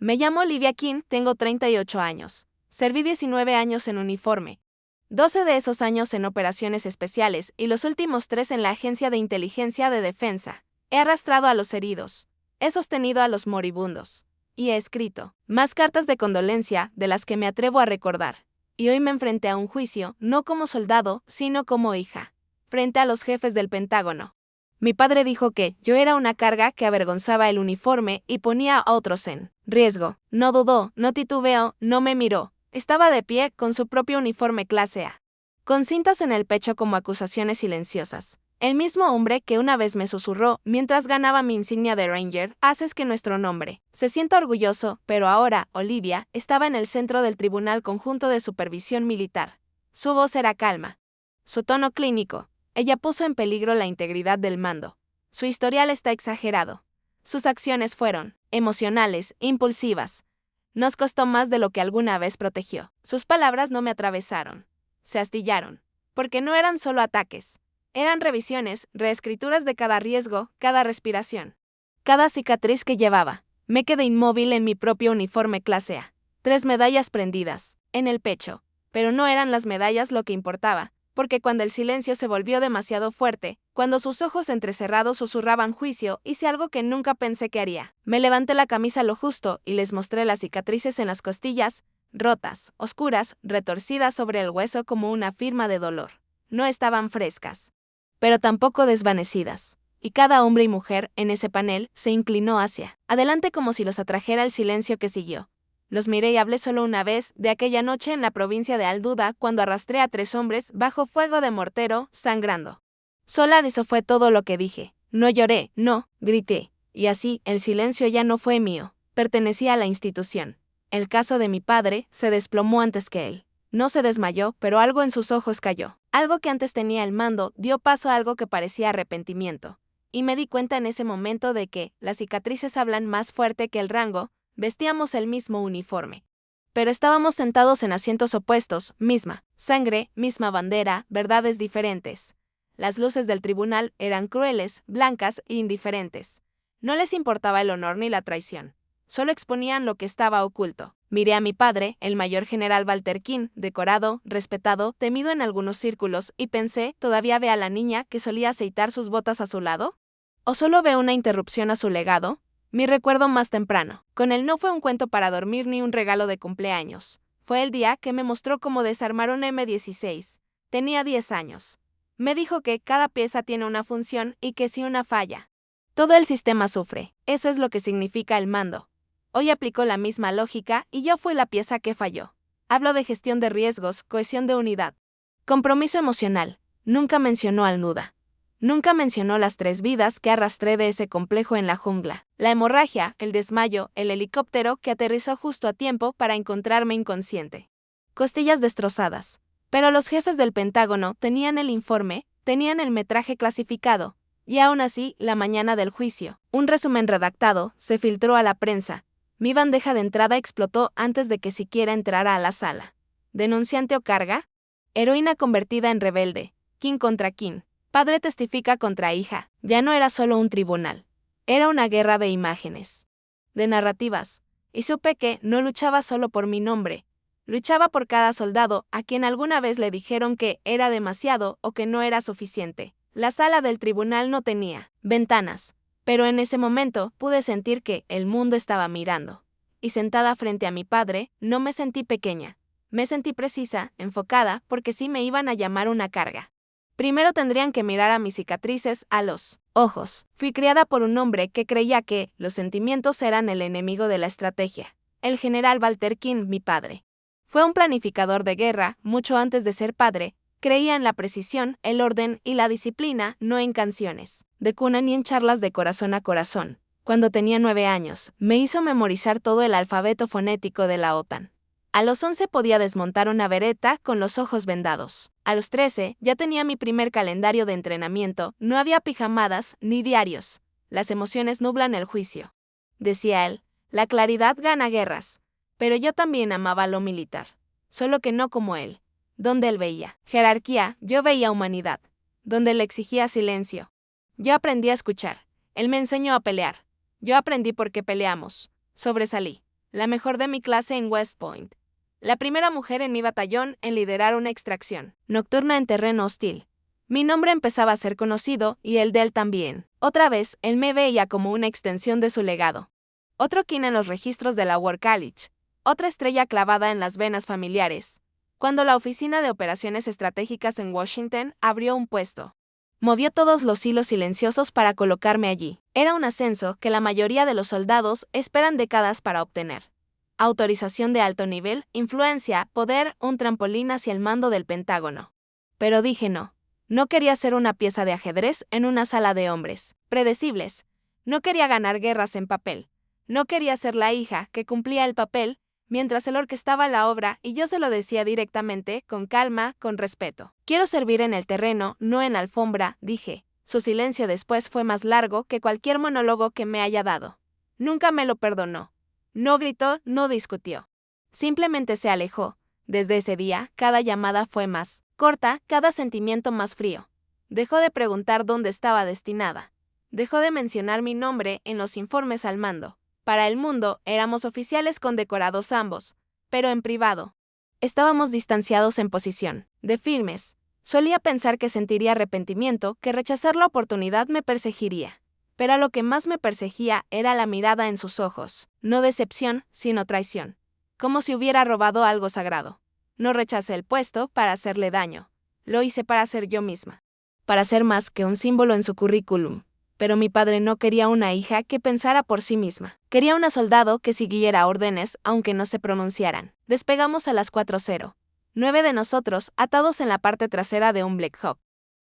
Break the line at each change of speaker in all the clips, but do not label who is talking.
Me llamo Olivia King, tengo 38 años. Serví 19 años en uniforme. 12 de esos años en operaciones especiales y los últimos 3 en la Agencia de Inteligencia de Defensa. He arrastrado a los heridos. He sostenido a los moribundos. Y he escrito más cartas de condolencia de las que me atrevo a recordar. Y hoy me enfrenté a un juicio, no como soldado, sino como hija. Frente a los jefes del Pentágono. Mi padre dijo que yo era una carga que avergonzaba el uniforme y ponía a otros en riesgo. No dudó, no titubeó, no me miró. Estaba de pie con su propio uniforme clase A. Con cintas en el pecho como acusaciones silenciosas. El mismo hombre que una vez me susurró mientras ganaba mi insignia de Ranger, haces que nuestro nombre se sienta orgulloso, pero ahora, Olivia, estaba en el centro del Tribunal Conjunto de Supervisión Militar. Su voz era calma. Su tono clínico. Ella puso en peligro la integridad del mando. Su historial está exagerado. Sus acciones fueron emocionales, impulsivas. Nos costó más de lo que alguna vez protegió. Sus palabras no me atravesaron. Se astillaron. Porque no eran solo ataques. Eran revisiones, reescrituras de cada riesgo, cada respiración. Cada cicatriz que llevaba. Me quedé inmóvil en mi propio uniforme clase A. 3 medallas prendidas, en el pecho. Pero no eran las medallas lo que importaba. Porque cuando el silencio se volvió demasiado fuerte, cuando sus ojos entrecerrados susurraban juicio, hice algo que nunca pensé que haría. Me levanté la camisa lo justo y les mostré las cicatrices en las costillas, rotas, oscuras, retorcidas sobre el hueso como una firma de dolor. No estaban frescas, pero tampoco desvanecidas. Y cada hombre y mujer en ese panel se inclinó hacia adelante como si los atrajera el silencio que siguió. Los miré y hablé solo una vez, de aquella noche en la provincia de Al-Duda, cuando arrastré a 3 hombres bajo fuego de mortero, sangrando. Sola eso fue todo lo que dije. No lloré, no, grité. Y así, el silencio ya no fue mío. Pertenecía a la institución. El caso de mi padre se desplomó antes que él. No se desmayó, pero algo en sus ojos cayó. Algo que antes tenía el mando dio paso a algo que parecía arrepentimiento. Y me di cuenta en ese momento de que las cicatrices hablan más fuerte que el rango. Vestíamos el mismo uniforme. Pero estábamos sentados en asientos opuestos, misma sangre, misma bandera, verdades diferentes. Las luces del tribunal eran crueles, blancas e indiferentes. No les importaba el honor ni la traición. Solo exponían lo que estaba oculto. Miré a mi padre, el mayor general Walter King, decorado, respetado, temido en algunos círculos, y pensé, ¿todavía ve a la niña que solía aceitar sus botas a su lado? ¿O solo ve una interrupción a su legado? Mi recuerdo más temprano. Con él no fue un cuento para dormir ni un regalo de cumpleaños. Fue el día que me mostró cómo desarmar un M16. Tenía 10 años. Me dijo que cada pieza tiene una función y que si una falla, todo el sistema sufre. Eso es lo que significa el mando. Hoy aplicó la misma lógica y yo fui la pieza que falló. Hablo de gestión de riesgos, cohesión de unidad. Compromiso emocional. Nunca mencionó Al-Duda. Nunca mencionó las 3 vidas que arrastré de ese complejo en la jungla. La hemorragia, el desmayo, el helicóptero que aterrizó justo a tiempo para encontrarme inconsciente. Costillas destrozadas. Pero los jefes del Pentágono tenían el informe, tenían el metraje clasificado. Y aún así, la mañana del juicio, un resumen redactado se filtró a la prensa. Mi bandeja de entrada explotó antes de que siquiera entrara a la sala. ¿Denunciante o carga? Heroína convertida en rebelde. King contra King. Padre testifica contra hija. Ya no era solo un tribunal. Era una guerra de imágenes. De narrativas. Y supe que no luchaba solo por mi nombre. Luchaba por cada soldado a quien alguna vez le dijeron que era demasiado o que no era suficiente. La sala del tribunal no tenía ventanas. Pero en ese momento pude sentir que el mundo estaba mirando. Y sentada frente a mi padre, no me sentí pequeña. Me sentí precisa, enfocada, porque sí me iban a llamar una carga. Primero tendrían que mirar a mis cicatrices, a los ojos. Fui criada por un hombre que creía que los sentimientos eran el enemigo de la estrategia. El general Walter King, mi padre. Fue un planificador de guerra, mucho antes de ser padre. Creía en la precisión, el orden y la disciplina, no en canciones de cuna ni en charlas de corazón a corazón. Cuando tenía 9 años, me hizo memorizar todo el alfabeto fonético de la OTAN. A los 11 podía desmontar una bereta con los ojos vendados. A los 13 ya tenía mi primer calendario de entrenamiento, no había pijamadas ni diarios. Las emociones nublan el juicio. Decía él, la claridad gana guerras. Pero yo también amaba lo militar. Solo que no como él. Donde él veía jerarquía, yo veía humanidad. Donde le exigía silencio. Yo aprendí a escuchar. Él me enseñó a pelear. Yo aprendí por qué peleamos. Sobresalí. la mejor de mi clase en West Point. La primera mujer en mi batallón en liderar una extracción nocturna en terreno hostil. Mi nombre empezaba a ser conocido y el de él también. Otra vez, él me veía como una extensión de su legado. Otro kin en los registros de la War College. Otra estrella clavada en las venas familiares. Cuando la Oficina de Operaciones Estratégicas en Washington abrió un puesto, movió todos los hilos silenciosos para colocarme allí. Era un ascenso que la mayoría de los soldados esperan décadas para obtener. Autorización de alto nivel, influencia, poder, un trampolín hacia el mando del Pentágono. Pero dije no. No quería ser una pieza de ajedrez en una sala de hombres predecibles. No quería ganar guerras en papel. No quería ser la hija que cumplía el papel mientras él orquestaba la obra y yo se lo decía directamente, con calma, con respeto. Quiero servir en el terreno, no en alfombra, dije. Su silencio después fue más largo que cualquier monólogo que me haya dado. Nunca me lo perdonó. No gritó, no discutió. Simplemente se alejó. Desde ese día, cada llamada fue más corta, cada sentimiento más frío. Dejó de preguntar dónde estaba destinada. Dejó de mencionar mi nombre en los informes al mando. Para el mundo, éramos oficiales condecorados ambos, pero en privado. Estábamos distanciados en posición, de firmes. Solía pensar que sentiría arrepentimiento, que rechazar la oportunidad me perseguiría. Pero lo que más me perseguía era la mirada en sus ojos, no decepción, sino traición. Como si hubiera robado algo sagrado. No rechacé el puesto para hacerle daño. Lo hice para ser yo misma. Para ser más que un símbolo en su currículum. Pero mi padre no quería una hija que pensara por sí misma. Quería una soldado que siguiera órdenes aunque no se pronunciaran. Despegamos a las 4:00. 9 de nosotros atados en la parte trasera de un Black Hawk.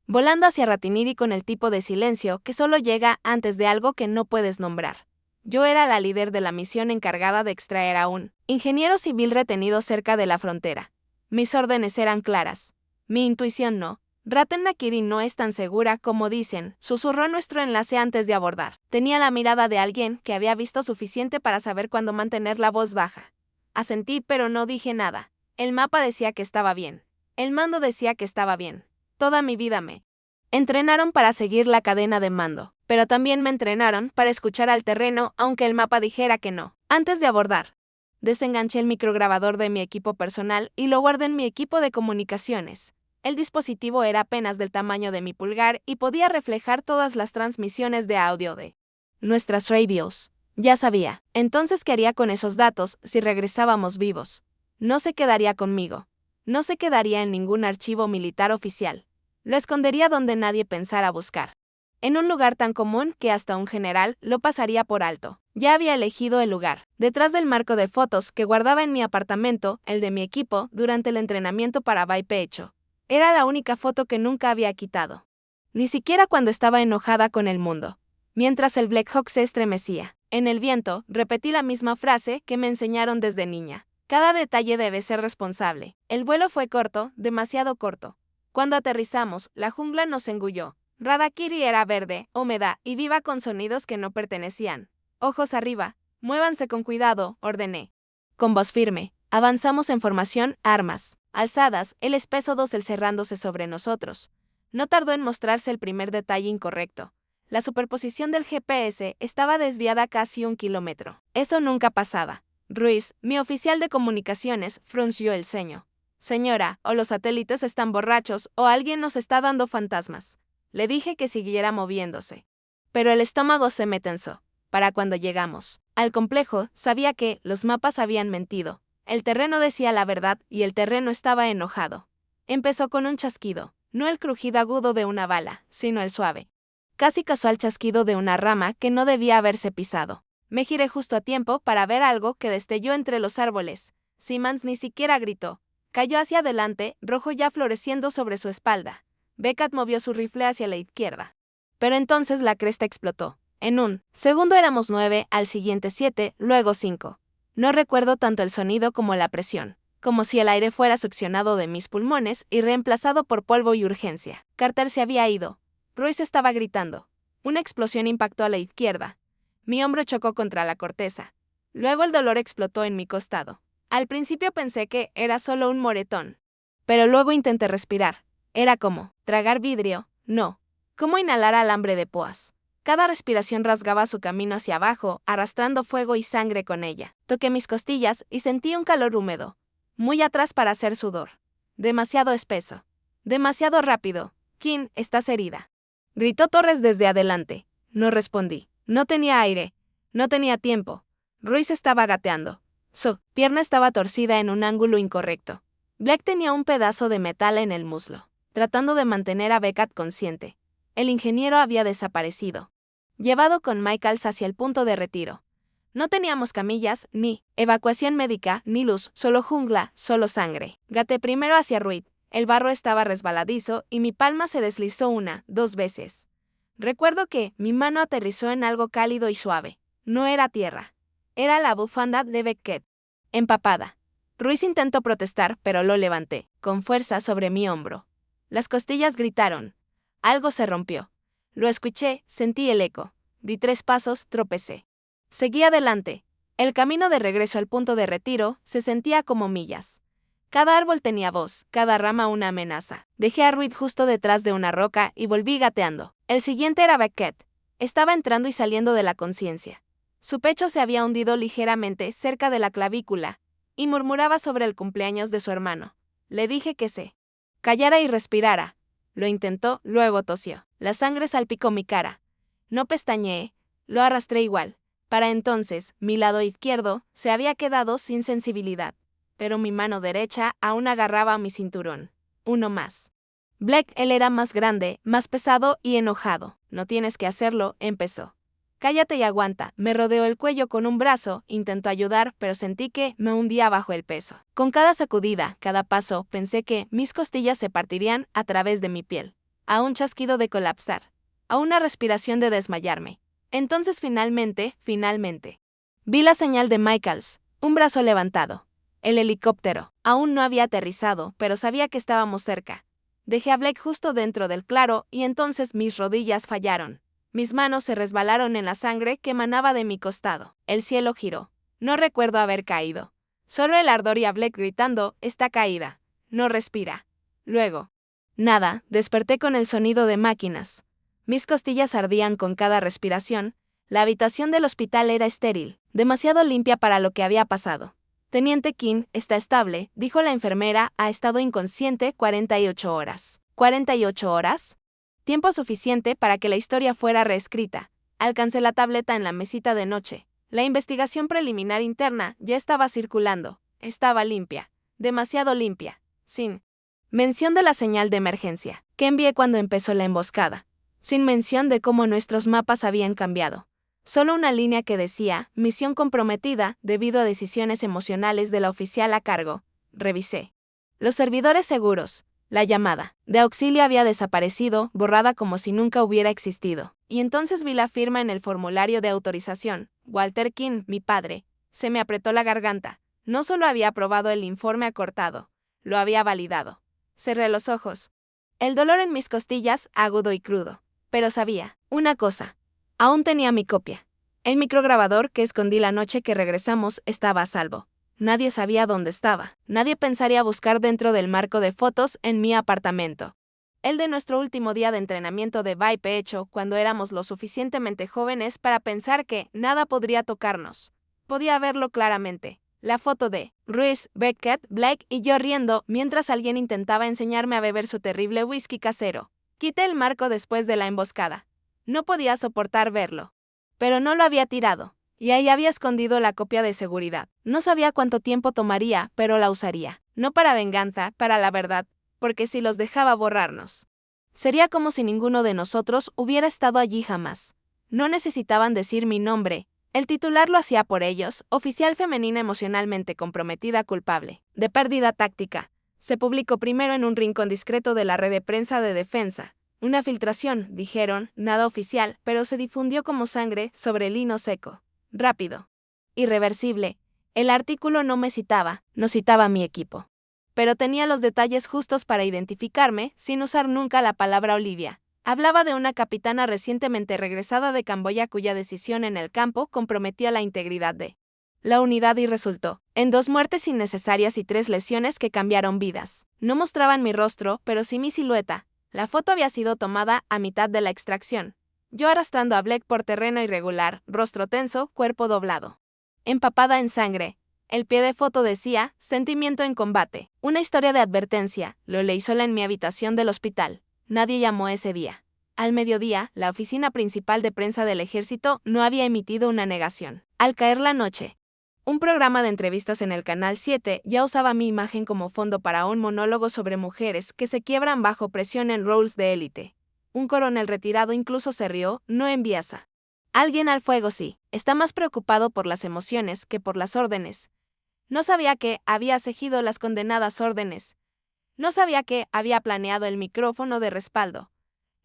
Volando hacia Ratiniri con el tipo de silencio que solo llega antes de algo que no puedes nombrar. Yo era la líder de la misión encargada de extraer a un ingeniero civil retenido cerca de la frontera. Mis órdenes eran claras. Mi intuición no. Ratenakiri no es tan segura como dicen, susurró nuestro enlace antes de abordar. Tenía la mirada de alguien que había visto suficiente para saber cuándo mantener la voz baja. Asentí, pero no dije nada. El mapa decía que estaba bien. El mando decía que estaba bien. Toda mi vida me entrenaron para seguir la cadena de mando, pero también me entrenaron para escuchar al terreno aunque el mapa dijera que no. Antes de abordar, desenganché el micrograbador de mi equipo personal y lo guardé en mi equipo de comunicaciones. El dispositivo era apenas del tamaño de mi pulgar y podía reflejar todas las transmisiones de audio de nuestras radios. Ya sabía, entonces qué haría con esos datos si regresábamos vivos. No se quedaría conmigo. No se quedaría en ningún archivo militar oficial. Lo escondería donde nadie pensara buscar. En un lugar tan común que hasta un general lo pasaría por alto. Ya había elegido el lugar. Detrás del marco de fotos que guardaba en mi apartamento, el de mi equipo, durante el entrenamiento para Pecho. Era la única foto que nunca había quitado. Ni siquiera cuando estaba enojada con el mundo. Mientras el Black Hawk se estremecía, en el viento, repetí la misma frase que me enseñaron desde niña. Cada detalle debe ser responsable. El vuelo fue corto, demasiado corto. Cuando aterrizamos, la jungla nos engulló. Radakiri era verde, húmeda y viva con sonidos que no pertenecían. Ojos arriba, muévanse con cuidado, ordené. Con voz firme, avanzamos en formación, armas alzadas, el espeso dosel cerrándose sobre nosotros. No tardó en mostrarse el primer detalle incorrecto. La superposición del GPS estaba desviada casi 1 kilómetro. Eso nunca pasaba. Ruiz, mi oficial de comunicaciones, frunció el ceño. Señora, o los satélites están borrachos o alguien nos está dando fantasmas. Le dije que siguiera moviéndose. Pero el estómago se me tensó. Para cuando llegamos al complejo, sabía que los mapas habían mentido. El terreno decía la verdad y el terreno estaba enojado. Empezó con un chasquido, no el crujido agudo de una bala, sino el suave, casi casual chasquido de una rama que no debía haberse pisado. Me giré justo a tiempo para ver algo que destelló entre los árboles. Simmons ni siquiera gritó. Cayó hacia adelante, rojo ya floreciendo sobre su espalda. Beckett movió su rifle hacia la izquierda. Pero entonces la cresta explotó. En un segundo éramos 9, al siguiente 7, luego 5. No recuerdo tanto el sonido como la presión, como si el aire fuera succionado de mis pulmones y reemplazado por polvo y urgencia. Carter se había ido. Royce estaba gritando. Una explosión impactó a la izquierda. Mi hombro chocó contra la corteza. Luego el dolor explotó en mi costado. Al principio pensé que era solo un moretón. Pero luego intenté respirar. Era como tragar vidrio, no. Como inhalar alambre de púas. Cada respiración rasgaba su camino hacia abajo, arrastrando fuego y sangre con ella. Toqué mis costillas y sentí un calor húmedo, muy atrás para hacer sudor. Demasiado espeso. Demasiado rápido. Kim, estás herida. Gritó Torres desde adelante. No respondí. No tenía aire. No tenía tiempo. Ruiz estaba gateando. Su pierna estaba torcida en un ángulo incorrecto. Black tenía un pedazo de metal en el muslo, tratando de mantener a Beckett consciente. El ingeniero había desaparecido, llevado con Michaels hacia el punto de retiro. No teníamos camillas, ni evacuación médica, ni luz, solo jungla, solo sangre. Gateé primero hacia Ruiz. El barro estaba resbaladizo y mi palma se deslizó 2 veces. Recuerdo que mi mano aterrizó en algo cálido y suave. No era tierra. Era la bufanda de Beckett, empapada. Ruiz intentó protestar, pero lo levanté, con fuerza sobre mi hombro. Las costillas gritaron. Algo se rompió. Lo escuché, sentí el eco. Di 3 pasos, tropecé. Seguí adelante. El camino de regreso al punto de retiro se sentía como millas. Cada árbol tenía voz, cada rama una amenaza. Dejé a Ruiz justo detrás de una roca y volví gateando. El siguiente era Beckett. Estaba entrando y saliendo de la conciencia. Su pecho se había hundido ligeramente cerca de la clavícula, y murmuraba sobre el cumpleaños de su hermano. Le dije que se callara y respirara. Lo intentó, luego tosió. La sangre salpicó mi cara. No pestañeé, lo arrastré igual. Para entonces, mi lado izquierdo se había quedado sin sensibilidad, pero mi mano derecha aún agarraba mi cinturón. Uno más. Black, él era más grande, más pesado y enojado. No tienes que hacerlo, empezó. Cállate y aguanta. Me rodeó el cuello con un brazo, intentó ayudar, pero sentí que me hundía bajo el peso. Con cada sacudida, cada paso, pensé que mis costillas se partirían a través de mi piel. A un chasquido de colapsar. A una respiración de desmayarme. Entonces finalmente, vi la señal de Michaels, un brazo levantado. El helicóptero aún no había aterrizado, pero sabía que estábamos cerca. Dejé a Blake justo dentro del claro y entonces mis rodillas fallaron. Mis manos se resbalaron en la sangre que emanaba de mi costado. El cielo giró. No recuerdo haber caído. Solo el ardor y a Blake gritando, está caída. No respira. Luego. Nada, desperté con el sonido de máquinas. Mis costillas ardían con cada respiración. La habitación del hospital era estéril, demasiado limpia para lo que había pasado. Teniente Kim, está estable, dijo la enfermera, ha estado inconsciente 48 horas. ¿48 horas? Tiempo suficiente para que la historia fuera reescrita. Alcancé la tableta en la mesita de noche. La investigación preliminar interna ya estaba circulando. Estaba limpia. Demasiado limpia. Sin mención de la señal de emergencia, que envié cuando empezó la emboscada. Sin mención de cómo nuestros mapas habían cambiado. Solo una línea que decía, misión comprometida debido a decisiones emocionales de la oficial a cargo. Revisé. Los servidores seguros. La llamada de auxilio había desaparecido, borrada como si nunca hubiera existido. Y entonces vi la firma en el formulario de autorización. Walter Kim, mi padre. Se me apretó la garganta. No solo había aprobado el informe acortado, lo había validado. Cerré los ojos. El dolor en mis costillas, agudo y crudo. Pero sabía una cosa. Aún tenía mi copia. El micrograbador que escondí la noche que regresamos estaba a salvo. Nadie sabía dónde estaba. Nadie pensaría buscar dentro del marco de fotos en mi apartamento. El de nuestro último día de entrenamiento de Vipe hecho cuando éramos lo suficientemente jóvenes para pensar que nada podría tocarnos. Podía verlo claramente. La foto de Ruiz, Beckett, Blake y yo riendo mientras alguien intentaba enseñarme a beber su terrible whisky casero. Quité el marco después de la emboscada. No podía soportar verlo. Pero no lo había tirado. Y ahí había escondido la copia de seguridad. No sabía cuánto tiempo tomaría, pero la usaría. No para venganza, para la verdad, porque si los dejaba borrarnos, sería como si ninguno de nosotros hubiera estado allí jamás. No necesitaban decir mi nombre. El titular lo hacía por ellos, oficial femenina emocionalmente comprometida culpable de pérdida táctica. Se publicó primero en un rincón discreto de la red de prensa de defensa. Una filtración, dijeron, nada oficial, pero se difundió como sangre sobre el lino seco. Rápido. Irreversible. El artículo no me citaba, no citaba a mi equipo. Pero tenía los detalles justos para identificarme, sin usar nunca la palabra Olivia. Hablaba de una capitana recientemente regresada de Camboya cuya decisión en el campo comprometía la integridad de la unidad y resultó en 2 muertes innecesarias y 3 lesiones que cambiaron vidas. No mostraban mi rostro, pero sí mi silueta. La foto había sido tomada a mitad de la extracción. Yo arrastrando a Black por terreno irregular, rostro tenso, cuerpo doblado. Empapada en sangre. El pie de foto decía, sentimiento en combate. Una historia de advertencia, lo leí sola en mi habitación del hospital. Nadie llamó ese día. Al mediodía, la oficina principal de prensa del ejército no había emitido una negación. Al caer la noche, un programa de entrevistas en el Canal 7 ya usaba mi imagen como fondo para un monólogo sobre mujeres que se quiebran bajo presión en roles de élite. Un coronel retirado incluso se rió, no enviasa. Alguien al fuego sí, está más preocupado por las emociones que por las órdenes. No sabía que había seguido las condenadas órdenes. No sabía que había planeado el micrófono de respaldo.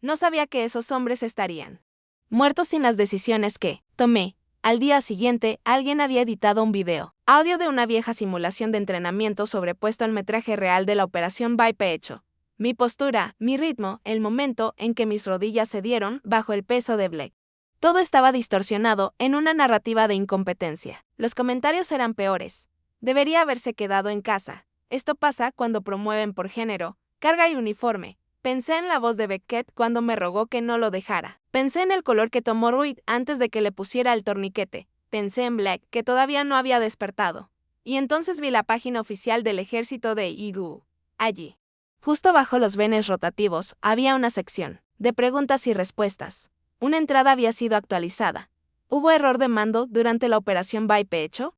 No sabía que esos hombres estarían muertos sin las decisiones que tomé. Al día siguiente, alguien había editado un video, audio de una vieja simulación de entrenamiento sobrepuesto al metraje real de la operación Vipe hecho. Mi postura, mi ritmo, el momento en que mis rodillas cedieron bajo el peso de Black. Todo estaba distorsionado en una narrativa de incompetencia. Los comentarios eran peores. Debería haberse quedado en casa. Esto pasa cuando promueven por género, carga y uniforme. Pensé en la voz de Beckett cuando me rogó que no lo dejara. Pensé en el color que tomó Reed antes de que le pusiera el torniquete. Pensé en Black, que todavía no había despertado. Y entonces vi la página oficial del ejército de IGU. Allí, justo bajo los venes rotativos, había una sección de preguntas y respuestas. Una entrada había sido actualizada. ¿Hubo error de mando durante la operación Vipe hecho?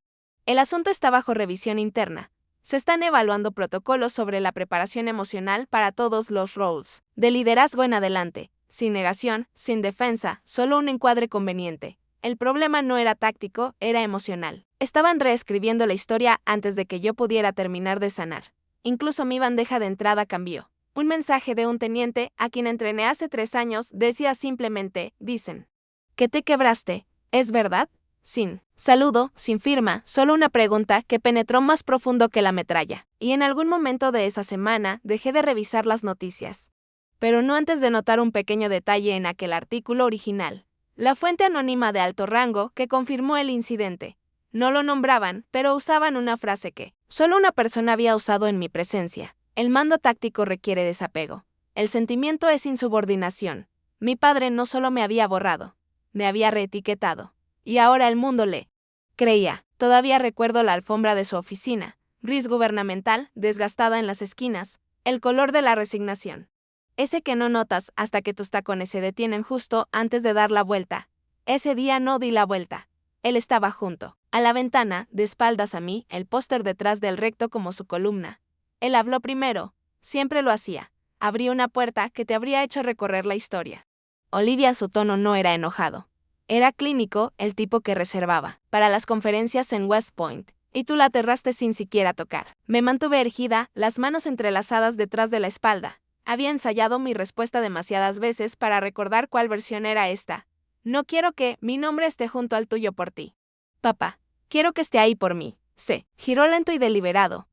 El asunto está bajo revisión interna. Se están evaluando protocolos sobre la preparación emocional para todos los roles. De liderazgo en adelante, sin negación, sin defensa, solo un encuadre conveniente. El problema no era táctico, era emocional. Estaban reescribiendo la historia antes de que yo pudiera terminar de sanar. Incluso mi bandeja de entrada cambió. Un mensaje de un teniente, a quien entrené hace 3 años, decía simplemente, dicen que te quebraste, ¿es verdad? Sin saludo, sin firma, solo una pregunta que penetró más profundo que la metralla. Y en algún momento de esa semana dejé de revisar las noticias. Pero no antes de notar un pequeño detalle en aquel artículo original. La fuente anónima de alto rango que confirmó el incidente. No lo nombraban, pero usaban una frase que solo una persona había usado en mi presencia. El mando táctico requiere desapego. El sentimiento es insubordinación. Mi padre no solo me había borrado, me había reetiquetado. Y ahora el mundo le creía. Todavía recuerdo la alfombra de su oficina, gris gubernamental, desgastada en las esquinas, el color de la resignación. Ese que no notas hasta que tus tacones se detienen justo antes de dar la vuelta. Ese día no di la vuelta. Él estaba junto a la ventana, de espaldas a mí, el póster detrás del recto como su columna. Él habló primero, siempre lo hacía. Abrí una puerta que te habría hecho recorrer la historia. Olivia, su tono no era enojado. Era clínico, el tipo que reservaba para las conferencias en West Point, y tú la aterraste sin siquiera tocar. Me mantuve erguida, las manos entrelazadas detrás de la espalda. Había ensayado mi respuesta demasiadas veces para recordar cuál versión era esta. No quiero que mi nombre esté junto al tuyo por ti. Papá, quiero que esté ahí por mí. Se giró lento y deliberado.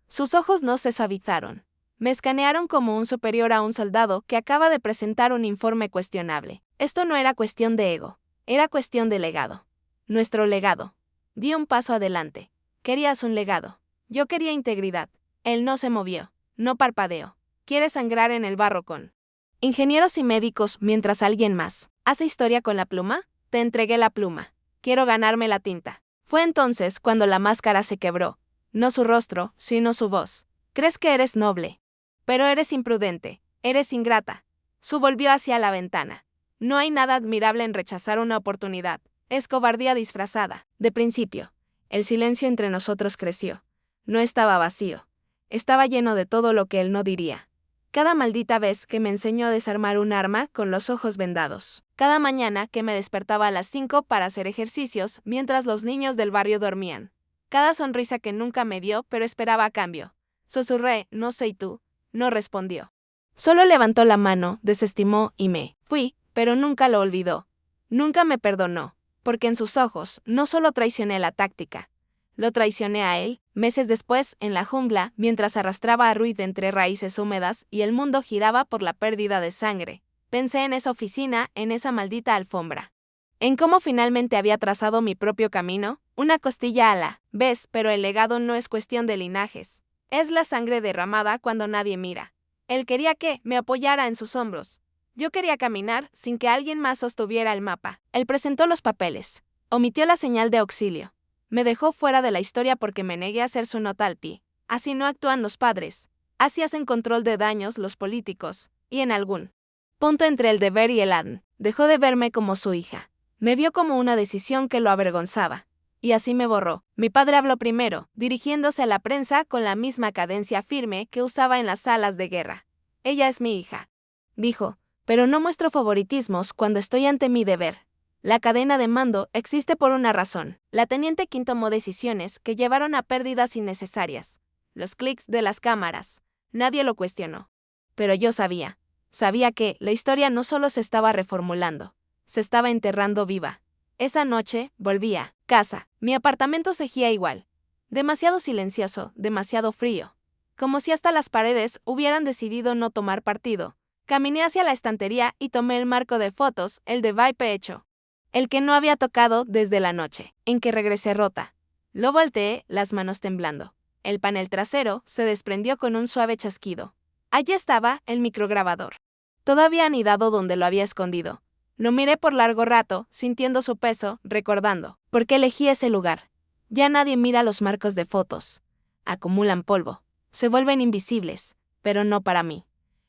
Sus ojos no se suavizaron. Me escanearon como un superior a un soldado que acaba de presentar un informe cuestionable. Esto no era cuestión de ego. Era cuestión de legado. Nuestro legado. Di un paso adelante. Querías un legado. Yo quería integridad. Él no se movió. No parpadeó. ¿Quieres sangrar en el barro con ingenieros y médicos mientras alguien más hace historia con la pluma? Te entregué la pluma. Quiero ganarme la tinta. Fue entonces cuando la máscara se quebró. No su rostro, sino su voz. Crees que eres noble. Pero eres imprudente. Eres ingrata. Su volvió hacia la ventana. No hay nada admirable en rechazar una oportunidad. Es cobardía disfrazada. De principio, el silencio entre nosotros creció. No estaba vacío. Estaba lleno de todo lo que él no diría. Cada maldita vez que me enseñó a desarmar un arma con los ojos vendados. Cada mañana que me despertaba a las 5 para hacer ejercicios mientras los niños del barrio dormían. Cada sonrisa que nunca me dio pero esperaba a cambio. Susurré, no sé, ¿y tú? No respondió. Solo levantó la mano, desestimó y me fui. Pero nunca lo olvidó. Nunca me perdonó, porque en sus ojos no solo traicioné la táctica, lo traicioné a él. Meses después, en la jungla, mientras arrastraba a Reed entre raíces húmedas y el mundo giraba por la pérdida de sangre, pensé en esa oficina, en esa maldita alfombra. En cómo finalmente había trazado mi propio camino, una costilla a la vez, pero el legado no es cuestión de linajes. Es la sangre derramada cuando nadie mira. Él quería que me apoyara en sus hombros. Yo quería caminar sin que alguien más sostuviera el mapa. Él presentó los papeles. Omitió la señal de auxilio. Me dejó fuera de la historia porque me negué a hacer su nota al pie. Así no actúan los padres. Así hacen control de daños los políticos. Y en algún punto entre el deber y el ADN, dejó de verme como su hija. Me vio como una decisión que lo avergonzaba. Y así me borró. Mi padre habló primero, dirigiéndose a la prensa con la misma cadencia firme que usaba en las salas de guerra. Ella es mi hija, dijo, pero no muestro favoritismos cuando estoy ante mi deber. La cadena de mando existe por una razón. La teniente King tomó decisiones que llevaron a pérdidas innecesarias. Los clics de las cámaras. Nadie lo cuestionó. Pero yo sabía. Sabía que la historia no solo se estaba reformulando, se estaba enterrando viva. Esa noche, volví a casa. Mi apartamento seguía igual. Demasiado silencioso, demasiado frío. Como si hasta las paredes hubieran decidido no tomar partido. Caminé hacia la estantería y tomé el marco de fotos, el de Vipe hecho. El que no había tocado desde la noche, en que regresé rota. Lo volteé, las manos temblando. El panel trasero se desprendió con un suave chasquido. Allí estaba el micrograbador. Todavía anidado donde lo había escondido. Lo miré por largo rato, sintiendo su peso, recordando. ¿Por qué elegí ese lugar? Ya nadie mira los marcos de fotos. Acumulan polvo. Se vuelven invisibles, pero no para mí.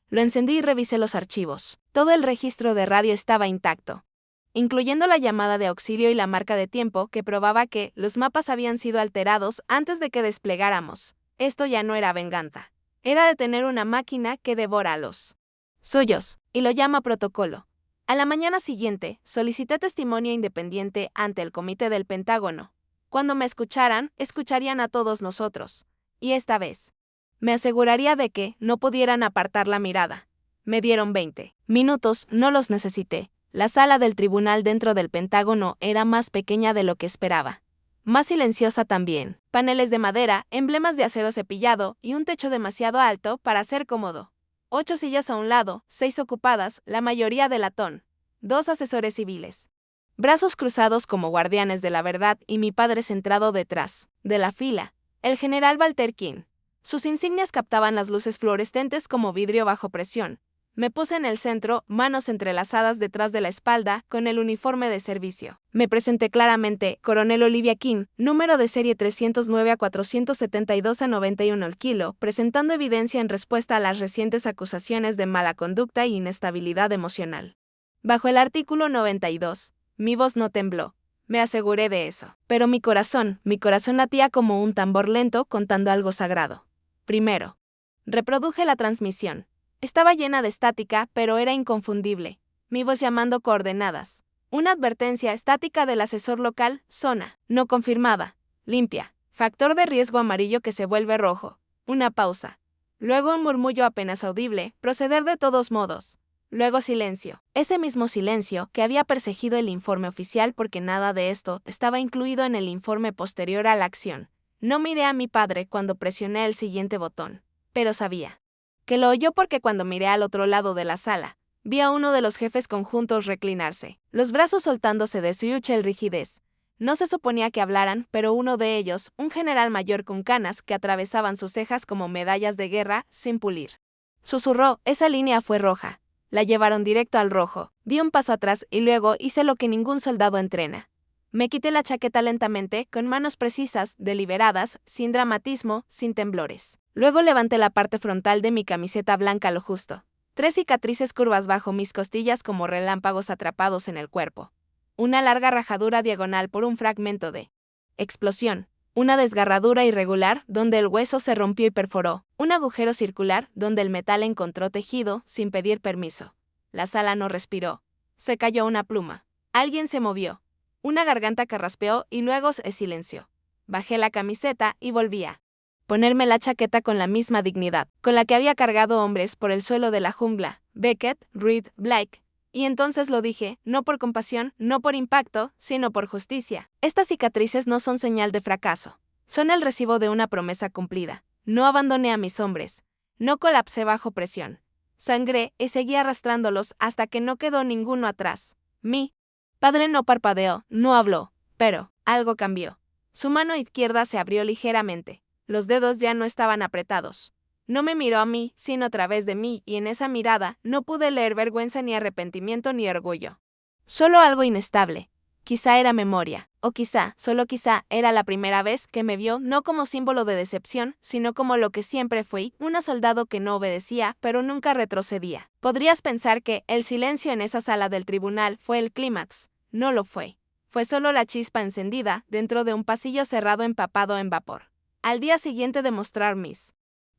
Lo encendí y revisé los archivos. Todo el registro de radio estaba intacto, incluyendo la llamada de auxilio y la marca de tiempo que probaba que los mapas habían sido alterados antes de que desplegáramos. Esto ya no era venganza. Era de tener una máquina que devora a los suyos, y lo llama protocolo. A la mañana siguiente, solicité testimonio independiente ante el comité del Pentágono. Cuando me escucharan, escucharían a todos nosotros. Y esta vez, me aseguraría de que no pudieran apartar la mirada. Me dieron 20 minutos, no los necesité. La sala del tribunal dentro del Pentágono era más pequeña de lo que esperaba. Más silenciosa también. Paneles de madera, emblemas de acero cepillado y un techo demasiado alto para ser cómodo. 8 sillas a un lado, 6 ocupadas, la mayoría de latón. 2 asesores civiles. Brazos cruzados como guardianes de la verdad y mi padre centrado detrás de la fila. El general Walter King. Sus insignias captaban las luces fluorescentes como vidrio bajo presión. Me puse en el centro, manos entrelazadas detrás de la espalda, con el uniforme de servicio. Me presenté claramente, Coronel Olivia King, número de serie 309 a 472 a 91 el kilo, presentando evidencia en respuesta a las recientes acusaciones de mala conducta e inestabilidad emocional. Bajo el artículo 92, mi voz no tembló. Me aseguré de eso. Pero mi corazón latía como un tambor lento contando algo sagrado. Primero, reproduje la transmisión. Estaba llena de estática, pero era inconfundible. Mi voz llamando coordenadas. Una advertencia estática del asesor local, zona, no confirmada, limpia. Factor de riesgo amarillo que se vuelve rojo. Una pausa. Luego un murmullo apenas audible, proceder de todos modos. Luego silencio. Ese mismo silencio que había perseguido el informe oficial porque nada de esto estaba incluido en el informe posterior a la acción. No miré a mi padre cuando presioné el siguiente botón, pero sabía que lo oyó porque cuando miré al otro lado de la sala, vi a uno de los jefes conjuntos reclinarse, los brazos soltándose de su yuchel rigidez. No se suponía que hablaran, pero uno de ellos, un general mayor con canas que atravesaban sus cejas como medallas de guerra, sin pulir, susurró, esa línea fue roja. La llevaron directo al rojo. Di un paso atrás y luego hice lo que ningún soldado entrena. Me quité la chaqueta lentamente, con manos precisas, deliberadas, sin dramatismo, sin temblores. Luego levanté la parte frontal de mi camiseta blanca lo justo. 3 cicatrices curvas bajo mis costillas como relámpagos atrapados en el cuerpo. Una larga rajadura diagonal por un fragmento de explosión. Una desgarradura irregular donde el hueso se rompió y perforó. Un agujero circular donde el metal encontró tejido sin pedir permiso. La sala no respiró. Se cayó una pluma. Alguien se movió. Una garganta carraspeó y luego se silenció. Bajé la camiseta y volví a ponerme la chaqueta con la misma dignidad con la que había cargado hombres por el suelo de la jungla, Beckett, Reed, Blake. Y entonces lo dije, no por compasión, no por impacto, sino por justicia. Estas cicatrices no son señal de fracaso. Son el recibo de una promesa cumplida. No abandoné a mis hombres. No colapsé bajo presión. Sangré y seguí arrastrándolos hasta que no quedó ninguno atrás. Mi padre no parpadeó, no habló, pero algo cambió. Su mano izquierda se abrió ligeramente. Los dedos ya no estaban apretados. No me miró a mí, sino a través de mí, y en esa mirada no pude leer vergüenza ni arrepentimiento ni orgullo. Solo algo inestable. Quizá era memoria, o quizá, solo quizá, era la primera vez que me vio no como símbolo de decepción, sino como lo que siempre fui, una soldado que no obedecía, pero nunca retrocedía. Podrías pensar que el silencio en esa sala del tribunal fue el clímax. No lo fue. Fue solo la chispa encendida dentro de un pasillo cerrado empapado en vapor. Al día siguiente de mostrar mis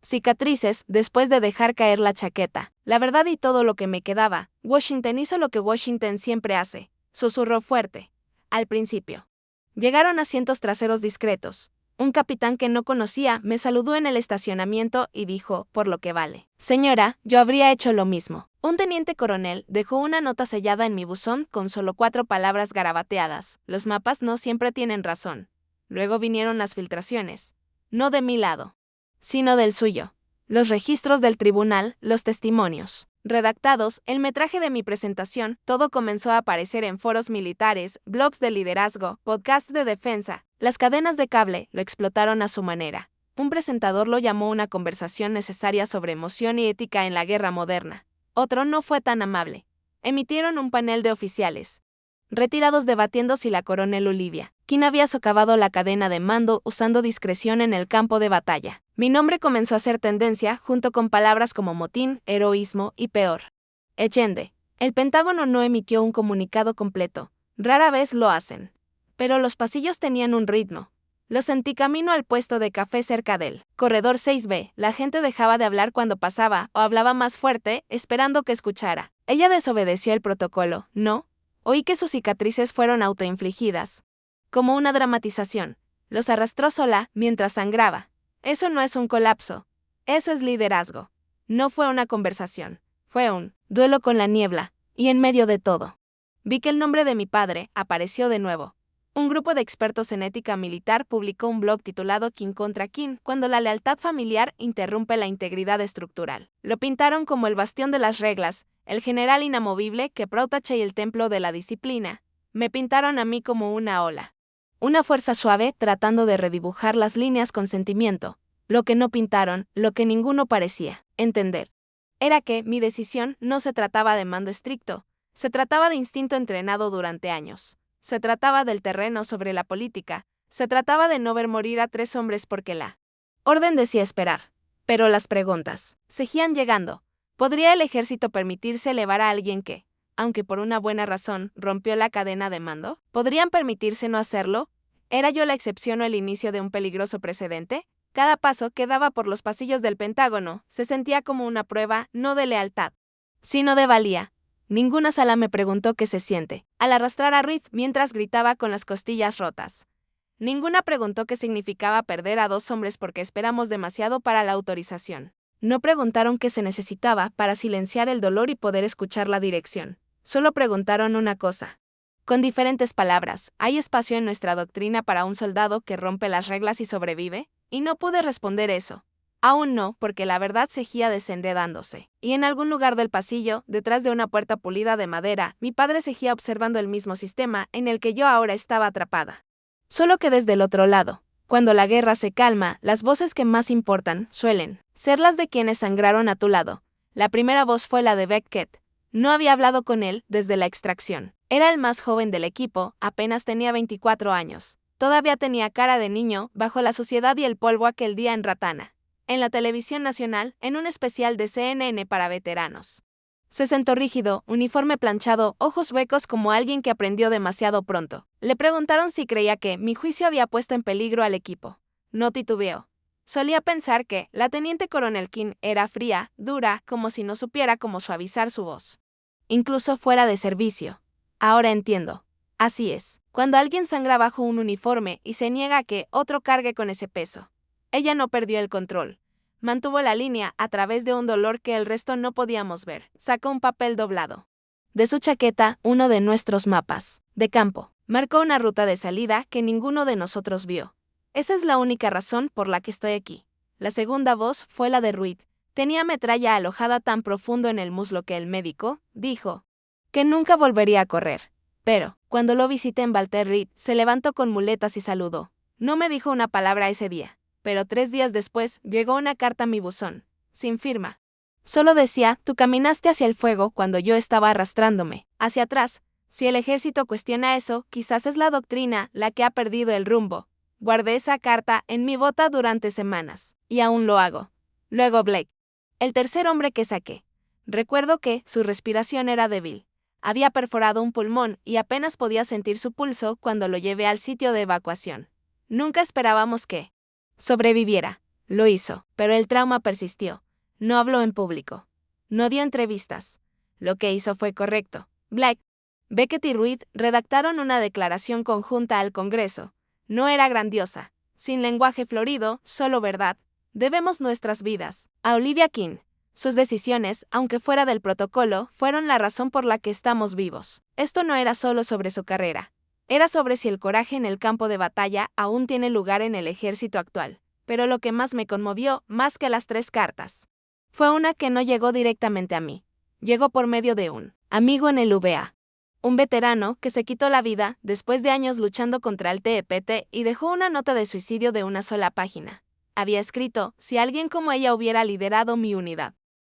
cicatrices, después de dejar caer la chaqueta, la verdad y todo lo que me quedaba, Washington hizo lo que Washington siempre hace. Susurró fuerte. Al principio. Llegaron asientos traseros discretos. Un capitán que no conocía me saludó en el estacionamiento y dijo, por lo que vale. Señora, yo habría hecho lo mismo. Un teniente coronel dejó una nota sellada en mi buzón con solo 4 palabras garabateadas. Los mapas no siempre tienen razón. Luego vinieron las filtraciones. No de mi lado, sino del suyo. Los registros del tribunal, los testimonios redactados, el metraje de mi presentación, todo comenzó a aparecer en foros militares, blogs de liderazgo, podcasts de defensa. Las cadenas de cable lo explotaron a su manera. Un presentador lo llamó una conversación necesaria sobre emoción y ética en la guerra moderna. Otro no fue tan amable. Emitieron un panel de oficiales retirados debatiendo si la coronel Olivia King había socavado la cadena de mando usando discreción en el campo de batalla. Mi nombre comenzó a hacer tendencia junto con palabras como motín, heroísmo y peor. Allende. El Pentágono no emitió un comunicado completo. Rara vez lo hacen. Pero los pasillos tenían un ritmo. Lo sentí camino al puesto de café cerca del corredor 6B. La gente dejaba de hablar cuando pasaba o hablaba más fuerte, esperando que escuchara. Ella desobedeció el protocolo, ¿no? Oí que sus cicatrices fueron autoinfligidas. Como una dramatización. Los arrastró sola mientras sangraba. Eso no es un colapso. Eso es liderazgo. No fue una conversación. Fue un duelo con la niebla. Y en medio de todo, vi que el nombre de mi padre apareció de nuevo. Un grupo de expertos en ética militar publicó un blog titulado King contra King, cuando la lealtad familiar interrumpe la integridad estructural. Lo pintaron como el bastión de las reglas, el general inamovible que protege el templo de la disciplina. Me pintaron a mí como una ola. Una fuerza suave tratando de redibujar las líneas con sentimiento. Lo que no pintaron, lo que ninguno parecía entender, era que mi decisión no se trataba de mando estricto, se trataba de instinto entrenado durante años. Se trataba del terreno sobre la política, se trataba de no ver morir a 3 hombres porque la orden decía esperar. Pero las preguntas seguían llegando. ¿Podría el ejército permitirse elevar a alguien que, aunque por una buena razón, rompió la cadena de mando? ¿Podrían permitirse no hacerlo? ¿Era yo la excepción o el inicio de un peligroso precedente? Cada paso que daba por los pasillos del Pentágono se sentía como una prueba no de lealtad, sino de valía. Ninguna sala me preguntó qué se siente al arrastrar a Reed mientras gritaba con las costillas rotas. Ninguna preguntó qué significaba perder a 2 hombres porque esperamos demasiado para la autorización. No preguntaron qué se necesitaba para silenciar el dolor y poder escuchar la dirección. Solo preguntaron una cosa. Con diferentes palabras, ¿hay espacio en nuestra doctrina para un soldado que rompe las reglas y sobrevive? Y no pude responder eso. Aún no, porque la verdad seguía desenredándose. Y en algún lugar del pasillo, detrás de una puerta pulida de madera, mi padre seguía observando el mismo sistema en el que yo ahora estaba atrapada. Solo que desde el otro lado, cuando la guerra se calma, las voces que más importan suelen ser las de quienes sangraron a tu lado. La primera voz fue la de Beckett. No había hablado con él desde la extracción. Era el más joven del equipo, apenas tenía 24 años. Todavía tenía cara de niño, bajo la suciedad y el polvo aquel día en Ratana. En la televisión nacional, en un especial de CNN para veteranos. Se sentó rígido, uniforme planchado, ojos huecos como alguien que aprendió demasiado pronto. Le preguntaron si creía que mi juicio había puesto en peligro al equipo. No titubeó. Solía pensar que la teniente coronel King era fría, dura, como si no supiera cómo suavizar su voz. Incluso fuera de servicio. Ahora entiendo. Así es, cuando alguien sangra bajo un uniforme y se niega a que otro cargue con ese peso. Ella no perdió el control. Mantuvo la línea a través de un dolor que el resto no podíamos ver. Sacó un papel doblado de su chaqueta, uno de nuestros mapas de campo. Marcó una ruta de salida que ninguno de nosotros vio. Esa es la única razón por la que estoy aquí. La segunda voz fue la de Reed. Tenía metralla alojada tan profundo en el muslo que el médico dijo que nunca volvería a correr. Pero, cuando lo visité en Walter Reed, se levantó con muletas y saludó. No me dijo una palabra ese día. Pero 3 días después, llegó una carta a mi buzón. sin firma. Solo decía, tú caminaste hacia el fuego cuando yo estaba arrastrándome hacia atrás. Si el ejército cuestiona eso, quizás es la doctrina la que ha perdido el rumbo. Guardé esa carta en mi bota durante semanas, y aún lo hago. Luego Blake. El tercer hombre que saqué. Recuerdo que su respiración era débil. Había perforado un pulmón y apenas podía sentir su pulso cuando lo llevé al sitio de evacuación. Nunca esperábamos que sobreviviera. Lo hizo, pero el trauma persistió. No habló en público. No dio entrevistas. Lo que hizo fue correcto. Black, Beckett y Reed redactaron una declaración conjunta al Congreso. No era grandiosa, sin lenguaje florido, solo verdad. Debemos nuestras vidas a Olivia King. Sus decisiones, aunque fuera del protocolo, fueron la razón por la que estamos vivos. Esto no era solo sobre su carrera. Era sobre si el coraje en el campo de batalla aún tiene lugar en el ejército actual. Pero lo que más me conmovió, más que las 3 cartas, fue una que no llegó directamente a mí. Llegó por medio de un amigo en el VA. Un veterano que se quitó la vida después de años luchando contra el TEPT y dejó una nota de suicidio de una sola página. Había escrito, si alguien como ella hubiera liderado mi unidad,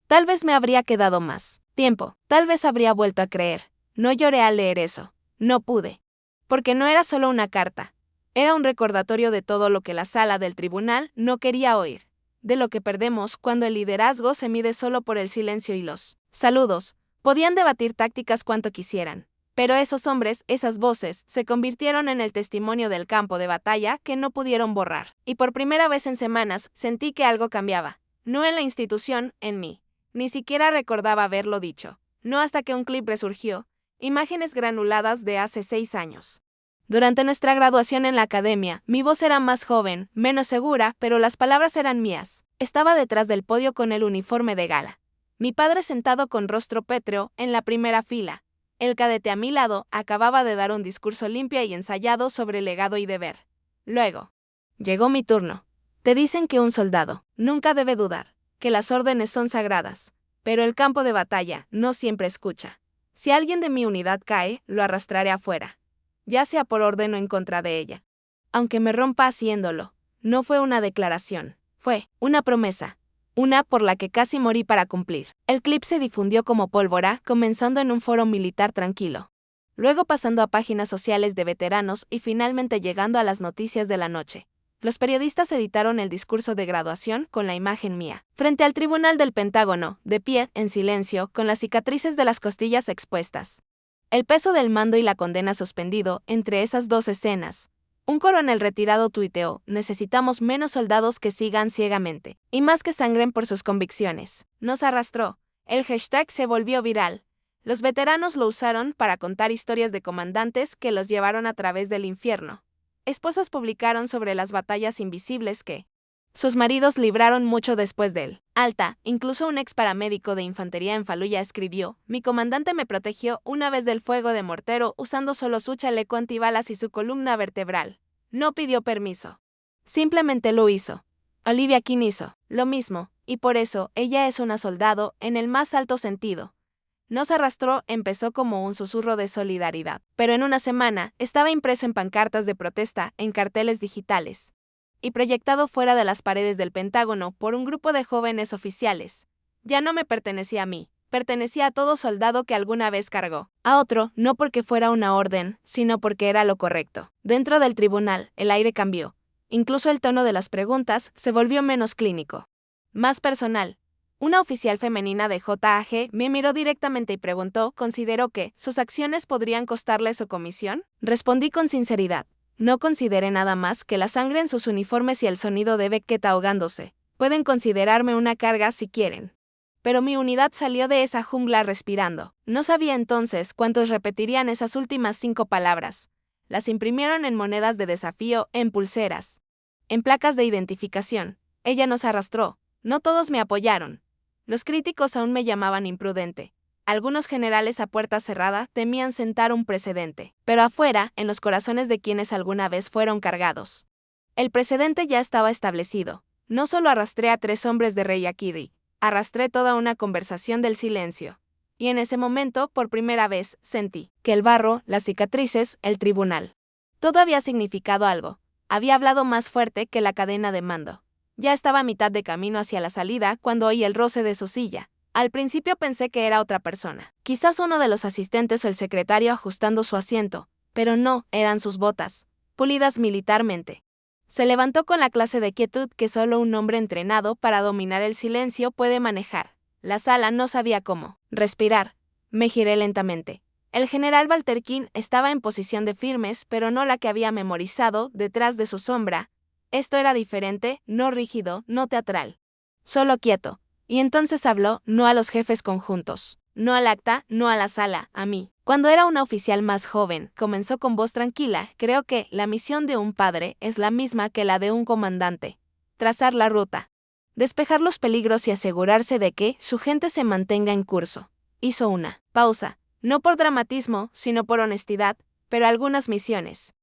tal vez me habría quedado más tiempo, tal vez habría vuelto a creer. No lloré al leer eso. No pude. Porque no era solo una carta. Era un recordatorio de todo lo que la sala del tribunal no quería oír. De lo que perdemos cuando el liderazgo se mide solo por el silencio y los saludos. Podían debatir tácticas cuanto quisieran. Pero esos hombres, esas voces, se convirtieron en el testimonio del campo de batalla que no pudieron borrar. Y por primera vez en semanas, sentí que algo cambiaba. No en la institución, en mí. Ni siquiera recordaba haberlo dicho. No hasta que un clip resurgió. Imágenes granuladas de hace 6 años. Durante nuestra graduación en la academia, mi voz era más joven, menos segura, pero las palabras eran mías. Estaba detrás del podio con el uniforme de gala. Mi padre sentado con rostro pétreo en la primera fila. El cadete a mi lado acababa de dar un discurso limpio y ensayado sobre legado y deber. Luego, llegó mi turno. Te dicen que un soldado nunca debe dudar, que las órdenes son sagradas, pero el campo de batalla no siempre escucha. Si alguien de mi unidad cae, lo arrastraré afuera, ya sea por orden o en contra de ella. Aunque me rompa haciéndolo, no fue una declaración, fue una promesa. Una por la que casi morí para cumplir. El clip se difundió como pólvora, comenzando en un foro militar tranquilo. Luego pasando a páginas sociales de veteranos y finalmente llegando a las noticias de la noche. Los periodistas editaron el discurso de graduación con la imagen mía. Frente al tribunal del Pentágono, de pie, en silencio, con las cicatrices de las costillas expuestas. El peso del mando y la condena suspendido entre esas 2 escenas. Un coronel retirado tuiteó, necesitamos menos soldados que sigan ciegamente, y más que sangren por sus convicciones. Nos arrastró. El hashtag se volvió viral. Los veteranos lo usaron para contar historias de comandantes que los llevaron a través del infierno. Esposas publicaron sobre las batallas invisibles que sus maridos libraron mucho después de él. Alta, incluso un ex paramédico de infantería en Faluya escribió, mi comandante me protegió una vez del fuego de mortero usando solo su chaleco antibalas y su columna vertebral. No pidió permiso. Simplemente lo hizo. Olivia King hizo lo mismo, y por eso ella es una soldado en el más alto sentido. Nos arrastró, empezó como un susurro de solidaridad, pero en una semana estaba impreso en pancartas de protesta, en carteles digitales y proyectado fuera de las paredes del Pentágono por un grupo de jóvenes oficiales. Ya no me pertenecía a mí, pertenecía a todo soldado que alguna vez cargó a otro, no porque fuera una orden, sino porque era lo correcto. Dentro del tribunal, el aire cambió. Incluso el tono de las preguntas se volvió menos clínico, más personal. Una oficial femenina de JAG me miró directamente y preguntó, ¿consideró que sus acciones podrían costarle su comisión? Respondí con sinceridad. No consideré nada más que la sangre en sus uniformes y el sonido de Beckett ahogándose. Pueden considerarme una carga si quieren. Pero mi unidad salió de esa jungla respirando. No sabía entonces cuántos repetirían esas últimas 5 palabras. Las imprimieron en monedas de desafío, en pulseras, en placas de identificación. Ella nos arrastró. No todos me apoyaron. Los críticos aún me llamaban imprudente. Algunos generales a puerta cerrada temían sentar un precedente, pero afuera, en los corazones de quienes alguna vez fueron cargados. El precedente ya estaba establecido. No solo arrastré a 3 hombres de Reykjavik, arrastré toda una conversación del silencio. Y en ese momento, por primera vez, sentí que el barro, las cicatrices, el tribunal, todo había significado algo. Había hablado más fuerte que la cadena de mando. Ya estaba a mitad de camino hacia la salida cuando oí el roce de su silla. Al principio pensé que era otra persona, quizás uno de los asistentes o el secretario ajustando su asiento, pero no, eran sus botas, pulidas militarmente. Se levantó con la clase de quietud que solo un hombre entrenado para dominar el silencio puede manejar. La sala no sabía cómo respirar. Me giré lentamente. El general Balterkin estaba en posición de firmes, pero no la que había memorizado, detrás de su sombra. Esto era diferente, no rígido, no teatral. Solo quieto. Y entonces habló, no a los jefes conjuntos, no al acta, no a la sala, a mí. Cuando era una oficial más joven, comenzó con voz tranquila, creo que la misión de un padre es la misma que la de un comandante. Trazar la ruta. Despejar los peligros y asegurarse de que su gente se mantenga en curso. Hizo una pausa, no por dramatismo, sino por honestidad, pero algunas misiones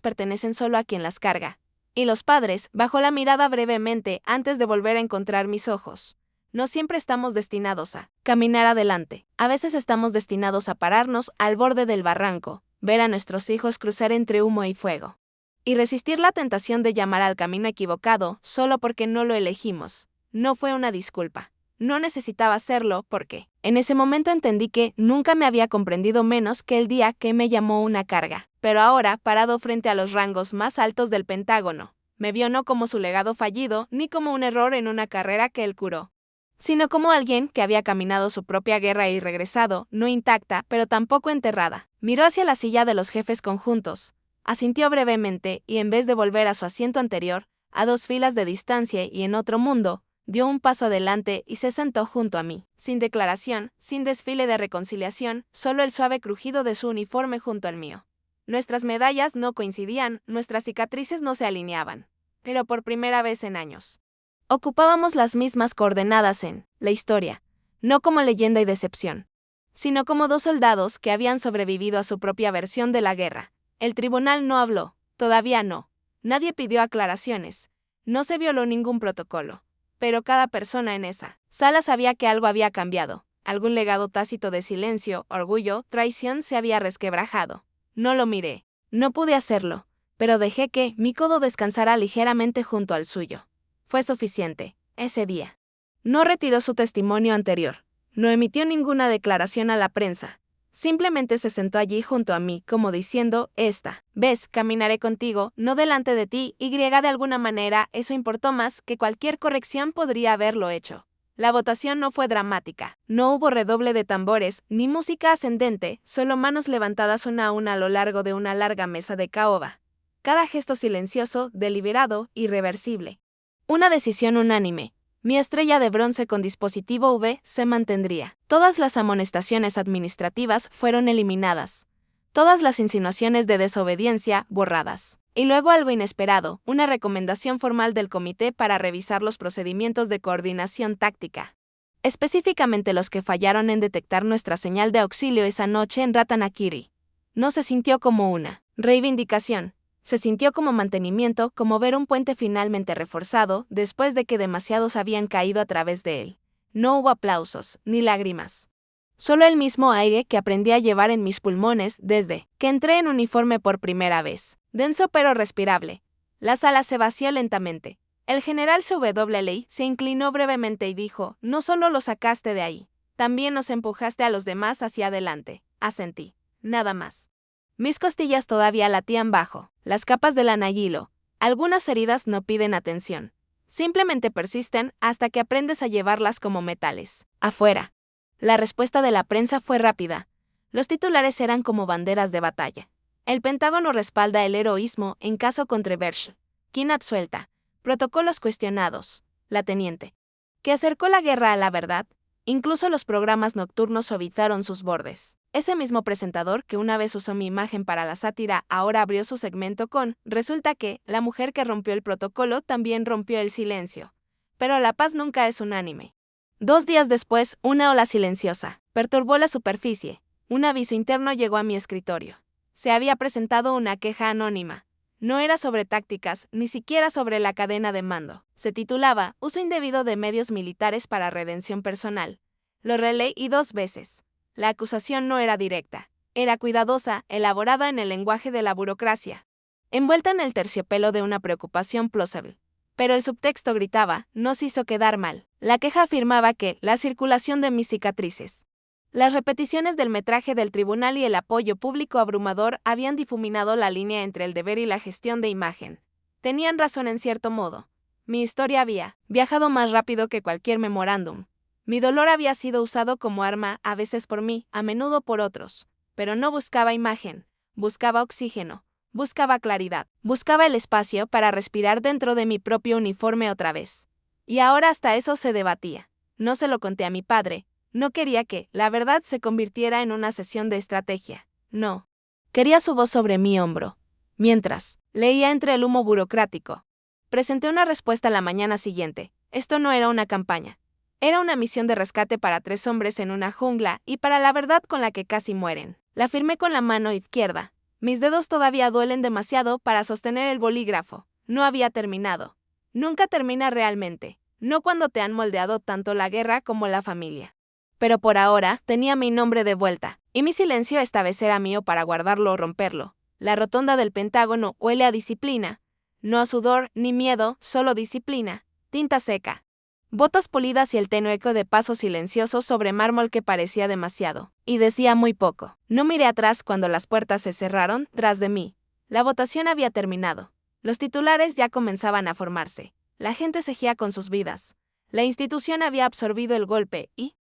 pertenecen solo a quien las carga. Y los padres, bajó la mirada brevemente antes de volver a encontrar mis ojos. No siempre estamos destinados a caminar adelante. A veces estamos destinados a pararnos al borde del barranco, ver a nuestros hijos cruzar entre humo y fuego. Y resistir la tentación de llamar al camino equivocado solo porque no lo elegimos. No fue una disculpa. No necesitaba hacerlo porque, en ese momento entendí que nunca me había comprendido menos que el día que me llamó una carga. Pero ahora, parado frente a los rangos más altos del Pentágono, me vio no como su legado fallido, ni como un error en una carrera que él curó, sino como alguien que había caminado su propia guerra y regresado, no intacta, pero tampoco enterrada. Miró hacia la silla de los jefes conjuntos, asintió brevemente y en vez de volver a su asiento anterior, a 2 filas de distancia y en otro mundo, dio un paso adelante y se sentó junto a mí, sin declaración, sin desfile de reconciliación, solo el suave crujido de su uniforme junto al mío. Nuestras medallas no coincidían, nuestras cicatrices no se alineaban. Pero por primera vez en años, ocupábamos las mismas coordenadas en la historia, no como leyenda y decepción, sino como 2 soldados que habían sobrevivido a su propia versión de la guerra. El tribunal no habló, todavía no. Nadie pidió aclaraciones, no se violó ningún protocolo. Pero cada persona en esa sala sabía que algo había cambiado. Algún legado tácito de silencio, orgullo, traición se había resquebrajado. No lo miré. No pude hacerlo, pero dejé que mi codo descansara ligeramente junto al suyo. Fue suficiente, ese día. No retiró su testimonio anterior. No emitió ninguna declaración a la prensa. Simplemente se sentó allí junto a mí, como diciendo, esta vez caminaré contigo, no delante de ti, y de alguna manera eso importó más que cualquier corrección podría haberlo hecho. La votación no fue dramática, no hubo redoble de tambores, ni música ascendente, solo manos levantadas una a una a lo largo de una larga mesa de caoba. Cada gesto silencioso, deliberado, irreversible. Una decisión unánime. Mi estrella de bronce con dispositivo V se mantendría. Todas las amonestaciones administrativas fueron eliminadas. Todas las insinuaciones de desobediencia borradas. Y luego algo inesperado, una recomendación formal del comité para revisar los procedimientos de coordinación táctica. Específicamente los que fallaron en detectar nuestra señal de auxilio esa noche en Ratanakiri. No se sintió como una reivindicación. Se sintió como mantenimiento, como ver un puente finalmente reforzado, después de que demasiados habían caído a través de él. No hubo aplausos, ni lágrimas. Solo el mismo aire que aprendí a llevar en mis pulmones desde que entré en uniforme por primera vez. Denso pero respirable. La sala se vació lentamente. El general CW se inclinó brevemente y dijo, no solo lo sacaste de ahí, también nos empujaste a los demás hacia adelante. Asentí. Nada más. Mis costillas todavía latían bajo las capas del anayilo. Algunas heridas no piden atención. Simplemente persisten hasta que aprendes a llevarlas como metales. Afuera. La respuesta de la prensa fue rápida. Los titulares eran como banderas de batalla. El Pentágono respalda el heroísmo en caso controversial. Kim absuelta. Protocolos cuestionados. La teniente. Que acercó la guerra a la verdad. Incluso los programas nocturnos suavizaron sus bordes. Ese mismo presentador que una vez usó mi imagen para la sátira ahora abrió su segmento con, resulta que, la mujer que rompió el protocolo también rompió el silencio. Pero la paz nunca es unánime. 2 días después, una ola silenciosa perturbó la superficie. Un aviso interno llegó a mi escritorio. Se había presentado una queja anónima. No era sobre tácticas, ni siquiera sobre la cadena de mando. Se titulaba Uso indebido de medios militares para redención personal. Lo releí 2 veces. La acusación no era directa. Era cuidadosa, elaborada en el lenguaje de la burocracia. Envuelta en el terciopelo de una preocupación plausible. Pero el subtexto gritaba, nos hizo quedar mal. La queja afirmaba que la circulación de mis cicatrices, las repeticiones del metraje del tribunal y el apoyo público abrumador habían difuminado la línea entre el deber y la gestión de imagen. Tenían razón en cierto modo. Mi historia había viajado más rápido que cualquier memorándum. Mi dolor había sido usado como arma, a veces por mí, a menudo por otros. Pero no buscaba imagen, buscaba oxígeno, buscaba claridad, buscaba el espacio para respirar dentro de mi propio uniforme otra vez. Y ahora hasta eso se debatía. No se lo conté a mi padre. No quería que la verdad se convirtiera en una sesión de estrategia. No. Quería su voz sobre mi hombro. Mientras leía entre el humo burocrático. Presenté una respuesta la mañana siguiente. Esto no era una campaña. Era una misión de rescate para 3 hombres en una jungla y para la verdad con la que casi mueren. La firmé con la mano izquierda. Mis dedos todavía duelen demasiado para sostener el bolígrafo. No había terminado. Nunca termina realmente. No cuando te han moldeado tanto la guerra como la familia. Pero por ahora tenía mi nombre de vuelta, y mi silencio esta vez era mío para guardarlo o romperlo. La rotonda del Pentágono huele a disciplina. No a sudor ni miedo, solo disciplina. Tinta seca. Botas polidas y el tenue eco de pasos silenciosos sobre mármol que parecía demasiado. Y decía muy poco. No miré atrás cuando las puertas se cerraron tras de mí. La votación había terminado. Los titulares ya comenzaban a formarse. La gente seguía con sus vidas. La institución había absorbido el golpe y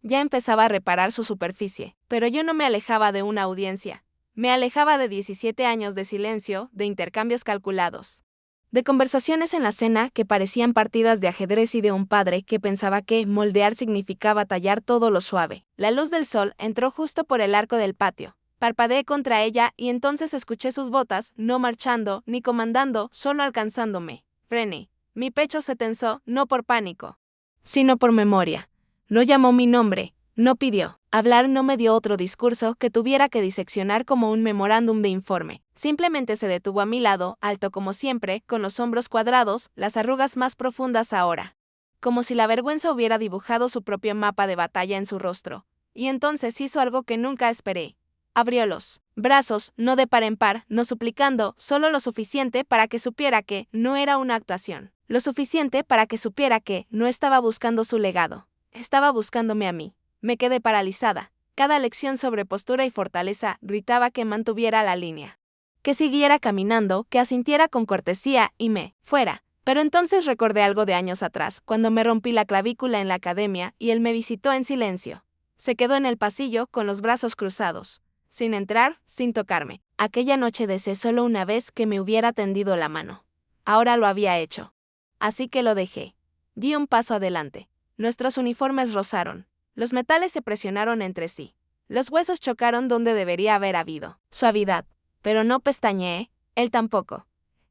ya empezaba a reparar su superficie, pero yo no me alejaba de una audiencia. Me alejaba de 17 años de silencio, de intercambios calculados. De conversaciones en la cena que parecían partidas de ajedrez y de un padre que pensaba que moldear significaba tallar todo lo suave. La luz del sol entró justo por el arco del patio. Parpadeé contra ella y entonces escuché sus botas, no marchando, ni comandando, solo alcanzándome. Frené. Mi pecho se tensó, no por pánico, sino por memoria. No llamó mi nombre, no pidió. Hablar no me dio otro discurso que tuviera que diseccionar como un memorándum de informe. Simplemente se detuvo a mi lado, alto como siempre, con los hombros cuadrados, las arrugas más profundas ahora. Como si la vergüenza hubiera dibujado su propio mapa de batalla en su rostro. Y entonces hizo algo que nunca esperé. Abrió los brazos, no de par en par, no suplicando, solo lo suficiente para que supiera que no era una actuación. Lo suficiente para que supiera que no estaba buscando su legado. Estaba buscándome a mí. Me quedé paralizada. Cada lección sobre postura y fortaleza gritaba que mantuviera la línea. Que siguiera caminando, que asintiera con cortesía y me fuera. Pero entonces recordé algo de años atrás, cuando me rompí la clavícula en la academia y él me visitó en silencio. Se quedó en el pasillo con los brazos cruzados, sin entrar, sin tocarme. Aquella noche deseé solo una vez que me hubiera tendido la mano. Ahora lo había hecho. Así que lo dejé. Di un paso adelante. Nuestros uniformes rozaron. Los metales se presionaron entre sí. Los huesos chocaron donde debería haber habido suavidad. Pero no pestañeé, él tampoco.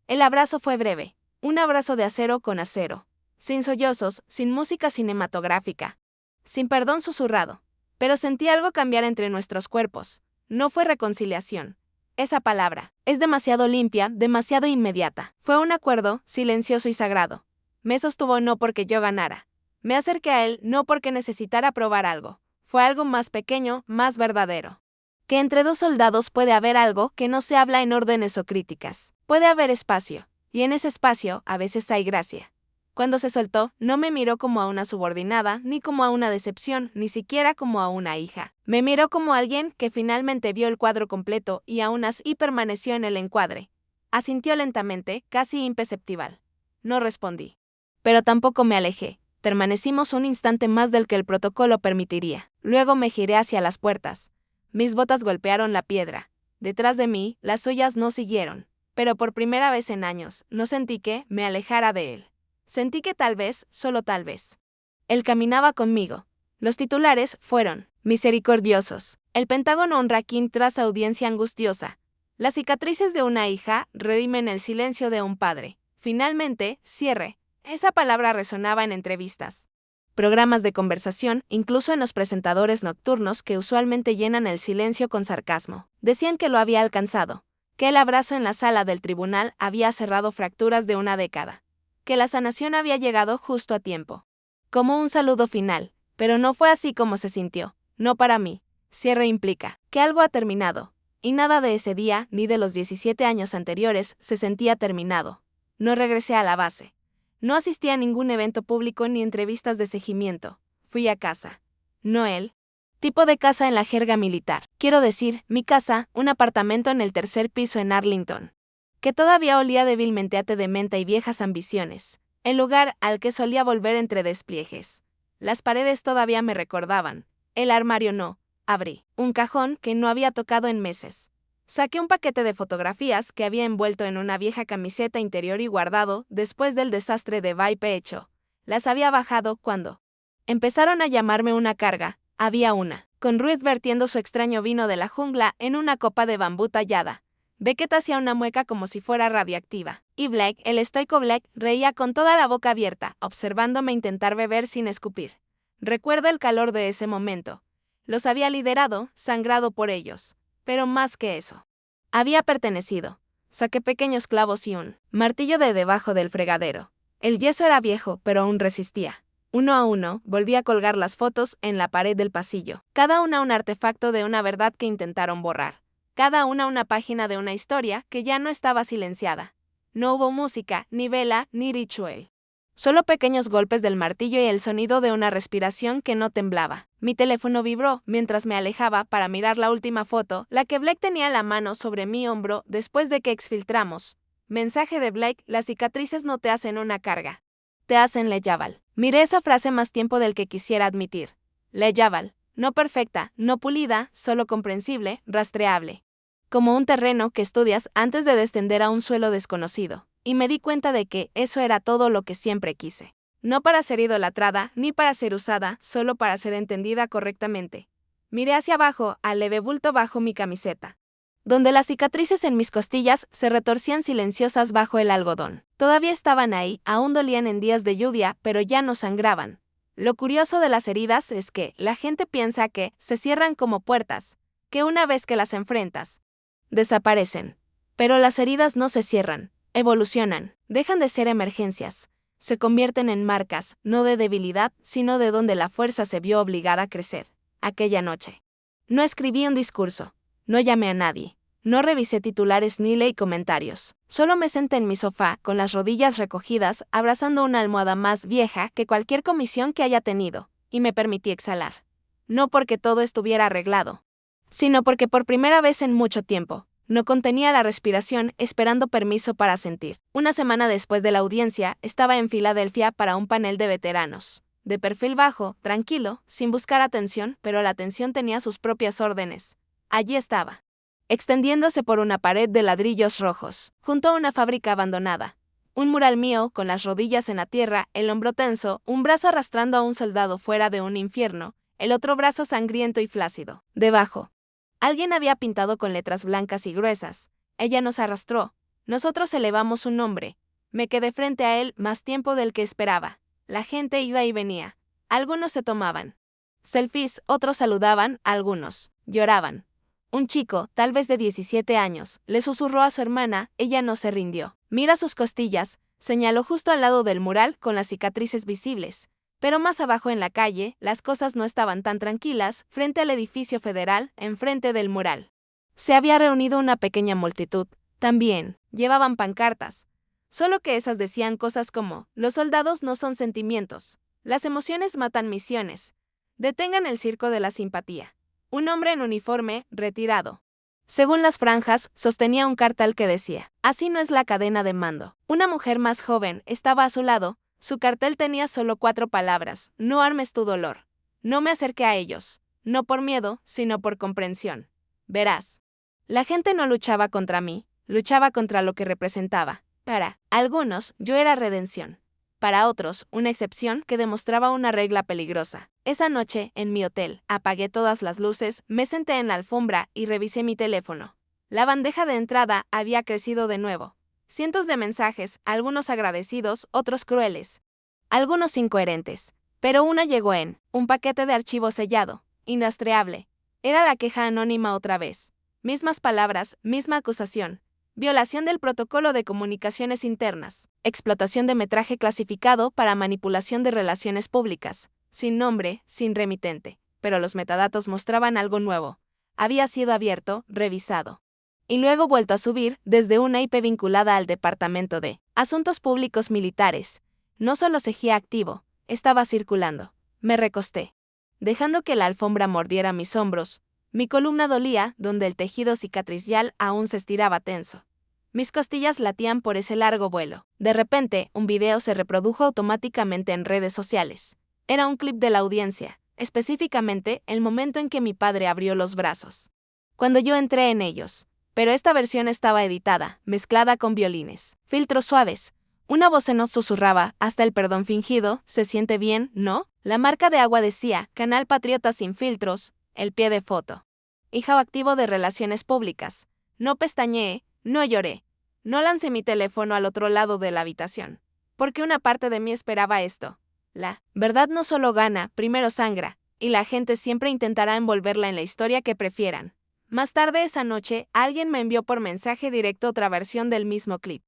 El abrazo fue breve. Un abrazo de acero con acero. Sin sollozos, sin música cinematográfica. Sin perdón susurrado. Pero sentí algo cambiar entre nuestros cuerpos. No fue reconciliación. Esa palabra es demasiado limpia, demasiado inmediata. Fue un acuerdo, silencioso y sagrado. Me sostuvo no porque yo ganara. Me acerqué a él no porque necesitara probar algo. Fue algo más pequeño, más verdadero. Que entre 2 soldados puede haber algo que no se habla en órdenes o críticas. Puede haber espacio, y en ese espacio a veces hay gracia. Cuando se soltó, no me miró como a una subordinada, ni como a una decepción, ni siquiera como a una hija. Me miró como alguien que finalmente vio el cuadro completo y aún así permaneció en el encuadre. Asintió lentamente, casi imperceptible. No respondí. Pero tampoco me alejé. Permanecimos un instante más del que el protocolo permitiría. Luego me giré hacia las puertas. Mis botas golpearon la piedra. Detrás de mí, las suyas no siguieron. Pero por primera vez en años, no sentí que me alejara de él. Sentí que tal vez, solo tal vez. Él caminaba conmigo. Los titulares fueron misericordiosos. El Pentágono honra a King tras audiencia angustiosa. Las cicatrices de una hija redimen el silencio de un padre. Finalmente, cierre. Esa palabra resonaba en entrevistas, programas de conversación, incluso en los presentadores nocturnos que usualmente llenan el silencio con sarcasmo. Decían que lo había alcanzado, que el abrazo en la sala del tribunal había cerrado fracturas de una década, que la sanación había llegado justo a tiempo. Como un saludo final, pero no fue así como se sintió, no para mí. Cierre implica que algo ha terminado, y nada de ese día ni de los 17 años anteriores se sentía terminado. No regresé a la base. No asistí a ningún evento público ni entrevistas de seguimiento. Fui a casa. No él. Tipo de casa en la jerga militar. Quiero decir, mi casa, un apartamento en el tercer piso en Arlington. Que todavía olía débilmente a té de menta y viejas ambiciones. El lugar al que solía volver entre despliegues. Las paredes todavía me recordaban. El armario no. Abrí un cajón que no había tocado en meses. Saqué un paquete de fotografías que había envuelto en una vieja camiseta interior y guardado después del desastre de Vipe hecho. Las había bajado cuando empezaron a llamarme una carga. Había una, con Ruth vertiendo su extraño vino de la jungla en una copa de bambú tallada. Beckett hacía una mueca como si fuera radiactiva. Y Blake, el estoico Blake, reía con toda la boca abierta, observándome intentar beber sin escupir. Recuerdo el calor de ese momento. Los había liderado, sangrado por ellos. Pero más que eso. Había pertenecido. Saqué pequeños clavos y un martillo de debajo del fregadero. El yeso era viejo, pero aún resistía. Uno a uno, volví a colgar las fotos en la pared del pasillo. Cada una un artefacto de una verdad que intentaron borrar. Cada una página de una historia que ya no estaba silenciada. No hubo música, ni vela, ni ritual. Solo pequeños golpes del martillo y el sonido de una respiración que no temblaba. Mi teléfono vibró mientras me alejaba para mirar la última foto, la que Blake tenía la mano sobre mi hombro después de que exfiltramos. Mensaje de Blake: las cicatrices no te hacen una carga. Te hacen Leyaval. Miré esa frase más tiempo del que quisiera admitir. Leyaval. No perfecta, no pulida, solo comprensible, rastreable. Como un terreno que estudias antes de descender a un suelo desconocido. Y me di cuenta de que eso era todo lo que siempre quise. No para ser idolatrada, ni para ser usada, solo para ser entendida correctamente. Miré hacia abajo, al leve bulto bajo mi camiseta, donde las cicatrices en mis costillas se retorcían silenciosas bajo el algodón. Todavía estaban ahí, aún dolían en días de lluvia, pero ya no sangraban. Lo curioso de las heridas es que la gente piensa que se cierran como puertas, que una vez que las enfrentas, desaparecen. Pero las heridas no se cierran, evolucionan, dejan de ser emergencias. Se convierten en marcas, no de debilidad, sino de donde la fuerza se vio obligada a crecer. Aquella noche. No escribí un discurso. No llamé a nadie. No revisé titulares ni leí comentarios. Solo me senté en mi sofá, con las rodillas recogidas, abrazando una almohada más vieja que cualquier comisión que haya tenido, y me permití exhalar. No porque todo estuviera arreglado, sino porque por primera vez en mucho tiempo, no contenía la respiración esperando permiso para sentir. Una semana después de la audiencia, estaba en Filadelfia para un panel de veteranos. De perfil bajo, tranquilo, sin buscar atención, pero la atención tenía sus propias órdenes. Allí estaba, extendiéndose por una pared de ladrillos rojos, junto a una fábrica abandonada. Un mural mío, con las rodillas en la tierra, el hombro tenso, un brazo arrastrando a un soldado fuera de un infierno, el otro brazo sangriento y flácido. Debajo, alguien había pintado con letras blancas y gruesas. Ella nos arrastró. Nosotros elevamos un nombre. Me quedé frente a él más tiempo del que esperaba. La gente iba y venía. Algunos se tomaban selfies, otros saludaban, algunos lloraban. Un chico, tal vez de 17 años, le susurró a su hermana, ella no se rindió. Mira sus costillas, señaló justo al lado del mural con las cicatrices visibles. Pero más abajo en la calle, las cosas no estaban tan tranquilas, frente al edificio federal, enfrente del mural. Se había reunido una pequeña multitud. También, llevaban pancartas. Solo que esas decían cosas como, los soldados no son sentimientos. Las emociones matan misiones. Detengan el circo de la simpatía. Un hombre en uniforme, retirado. Según las franjas, sostenía un cartel que decía, así no es la cadena de mando. Una mujer más joven estaba a su lado. Su cartel tenía solo 4 palabras, no armes tu dolor. No me acerqué a ellos, no por miedo, sino por comprensión. Verás. La gente no luchaba contra mí, luchaba contra lo que representaba. Para algunos, yo era redención. Para otros, una excepción que demostraba una regla peligrosa. Esa noche, en mi hotel, apagué todas las luces, me senté en la alfombra y revisé mi teléfono. La bandeja de entrada había crecido de nuevo. Cientos de mensajes, algunos agradecidos, otros crueles. Algunos incoherentes. Pero uno llegó en un paquete de archivo sellado, inrastreable. Era la queja anónima otra vez. Mismas palabras, misma acusación. Violación del protocolo de comunicaciones internas. Explotación de metraje clasificado para manipulación de relaciones públicas. Sin nombre, sin remitente. Pero los metadatos mostraban algo nuevo. Había sido abierto, revisado. Y luego vuelto a subir desde una IP vinculada al Departamento de Asuntos Públicos Militares. No solo seguía activo, estaba circulando. Me recosté, dejando que la alfombra mordiera mis hombros. Mi columna dolía, donde el tejido cicatricial aún se estiraba tenso. Mis costillas latían por ese largo vuelo. De repente, un video se reprodujo automáticamente en redes sociales. Era un clip de la audiencia, específicamente el momento en que mi padre abrió los brazos. Cuando yo entré en ellos. Pero esta versión estaba editada, mezclada con violines, filtros suaves. Una voz en off susurraba, hasta el perdón fingido, se siente bien, ¿no? La marca de agua decía, Canal Patriota sin filtros, el pie de foto. Hijo activo de relaciones públicas. No pestañeé, no lloré. No lancé mi teléfono al otro lado de la habitación. Porque una parte de mí esperaba esto. La verdad no solo gana, primero sangra, y la gente siempre intentará envolverla en la historia que prefieran. Más tarde esa noche, alguien me envió por mensaje directo otra versión del mismo clip.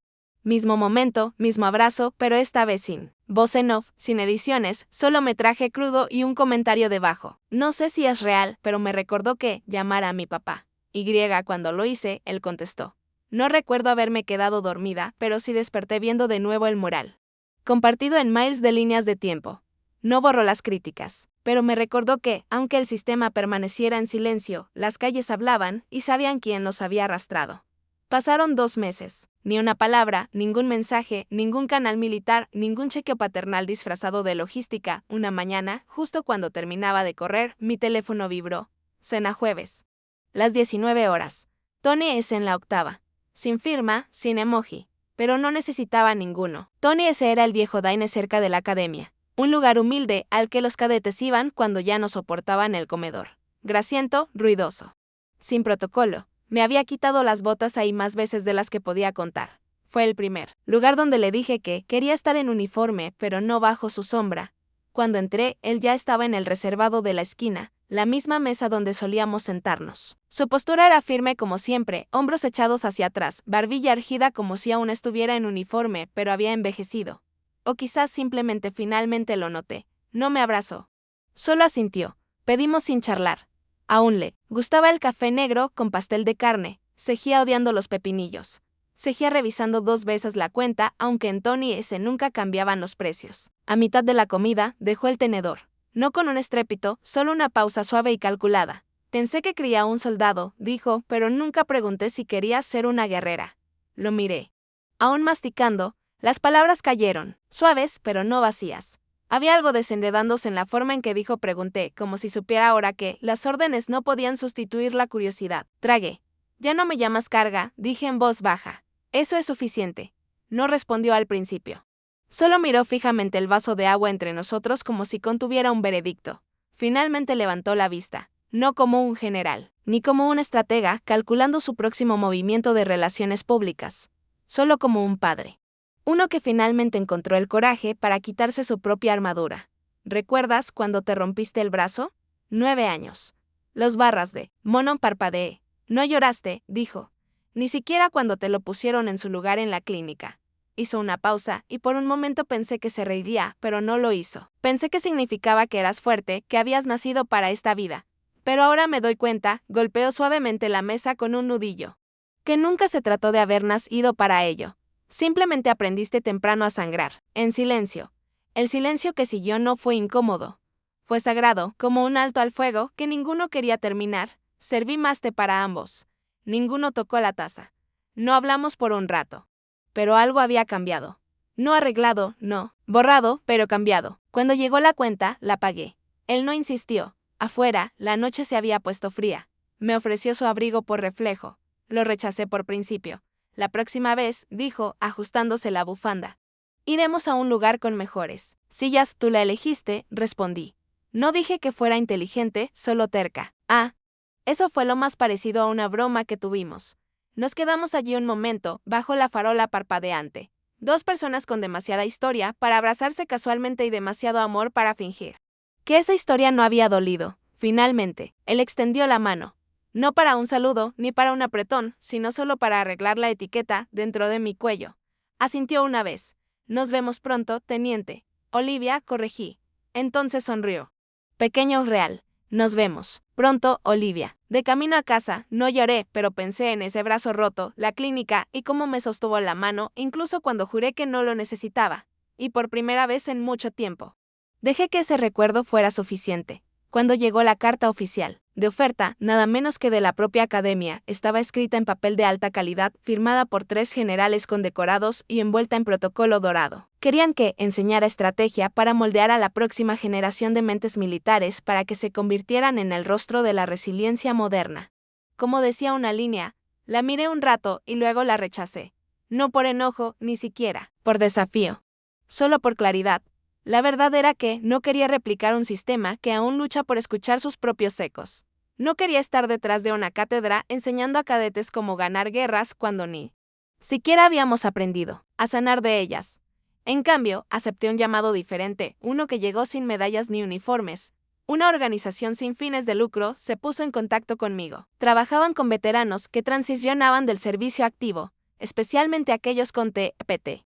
Mismo momento, mismo abrazo, pero esta vez sin voz en off, sin ediciones, solo metraje crudo y un comentario debajo. No sé si es real, pero me recordó que llamara a mi papá. Cuando lo hice, él contestó. No recuerdo haberme quedado dormida, pero sí desperté viendo de nuevo el mural. Compartido en miles de líneas de tiempo. No borró las críticas, pero me recordó que, aunque el sistema permaneciera en silencio, las calles hablaban y sabían quién los había arrastrado. Pasaron 2 meses. Ni una palabra, ningún mensaje, ningún canal militar, ningún chequeo paternal disfrazado de logística. Una mañana, justo cuando terminaba de correr, mi teléfono vibró. Cena jueves. Las 19 horas. Tony S. en la octava. Sin firma, sin emoji. Pero no necesitaba ninguno. Tony S. era el viejo Daine cerca de la academia. Un lugar humilde al que los cadetes iban cuando ya no soportaban el comedor. Grasiento, ruidoso. Sin protocolo. Me había quitado las botas ahí más veces de las que podía contar. Fue el primer lugar donde le dije que quería estar en uniforme, pero no bajo su sombra. Cuando entré, él ya estaba en el reservado de la esquina, la misma mesa donde solíamos sentarnos. Su postura era firme como siempre, hombros echados hacia atrás, barbilla erguida como si aún estuviera en uniforme, pero había envejecido. O quizás simplemente finalmente lo noté. No me abrazó. Solo asintió. Pedimos sin charlar. Aún le gustaba el café negro con pastel de carne. Seguía odiando los pepinillos. Seguía revisando 2 veces la cuenta, aunque en Tony S. nunca cambiaban los precios. A mitad de la comida, dejó el tenedor. No con un estrépito, solo una pausa suave y calculada. Pensé que quería un soldado, dijo, pero nunca pregunté si quería ser una guerrera. Lo miré. Aún masticando, las palabras cayeron, suaves pero no vacías. Había algo desenredándose en la forma en que dijo pregunté, como si supiera ahora que las órdenes no podían sustituir la curiosidad. Tragué. Ya no me llamas carga, dije en voz baja. Eso es suficiente. No respondió al principio. Solo miró fijamente el vaso de agua entre nosotros como si contuviera un veredicto. Finalmente levantó la vista. No como un general, ni como un estratega calculando su próximo movimiento de relaciones públicas. Solo como un padre. Uno que finalmente encontró el coraje para quitarse su propia armadura. ¿Recuerdas cuando te rompiste el brazo? 9 años. Los barras de mono parpadeé. No lloraste, dijo. Ni siquiera cuando te lo pusieron en su lugar en la clínica. Hizo una pausa y por un momento pensé que se reiría, pero no lo hizo. Pensé que significaba que eras fuerte, que habías nacido para esta vida. Pero ahora me doy cuenta, golpeó suavemente la mesa con un nudillo. Que nunca se trató de haber nacido para ello. Simplemente aprendiste temprano a sangrar, en silencio. El silencio que siguió no fue incómodo. Fue sagrado, como un alto al fuego que ninguno quería terminar. Serví más té para ambos. Ninguno tocó la taza. No hablamos por un rato. Pero algo había cambiado. No arreglado, no. Borrado, pero cambiado. Cuando llegó la cuenta, la pagué. Él no insistió. Afuera, la noche se había puesto fría. Me ofreció su abrigo por reflejo. Lo rechacé por principio. La próxima vez, dijo, ajustándose la bufanda. Iremos a un lugar con mejores sillas, tú la elegiste, respondí. No dije que fuera inteligente, solo terca. Ah, eso fue lo más parecido a una broma que tuvimos. Nos quedamos allí un momento, bajo la farola parpadeante. 2 personas con demasiada historia para abrazarse casualmente y demasiado amor para fingir que esa historia no había dolido. Finalmente, él extendió la mano. No para un saludo, ni para un apretón, sino solo para arreglar la etiqueta dentro de mi cuello. Asintió una vez. Nos vemos pronto, teniente. Olivia, corregí. Entonces sonrió. Pequeño real. Nos vemos. Pronto, Olivia. De camino a casa, no lloré, pero pensé en ese brazo roto, la clínica y cómo me sostuvo la mano, incluso cuando juré que no lo necesitaba. y por primera vez en mucho tiempo. Dejé que ese recuerdo fuera suficiente. Cuando llegó la carta oficial de oferta, nada menos que de la propia academia, estaba escrita en papel de alta calidad, firmada por 3 generales condecorados y envuelta en protocolo dorado. Querían que enseñara estrategia para moldear a la próxima generación de mentes militares para que se convirtieran en el rostro de la resiliencia moderna. Como decía una línea, la miré un rato y luego la rechacé. No por enojo, ni siquiera por desafío. Solo por claridad. La verdad era que no quería replicar un sistema que aún lucha por escuchar sus propios ecos. No quería estar detrás de una cátedra enseñando a cadetes cómo ganar guerras cuando ni siquiera habíamos aprendido a sanar de ellas. En cambio, acepté un llamado diferente, uno que llegó sin medallas ni uniformes. Una organización sin fines de lucro se puso en contacto conmigo. Trabajaban con veteranos que transicionaban del servicio activo, especialmente aquellos con TPT.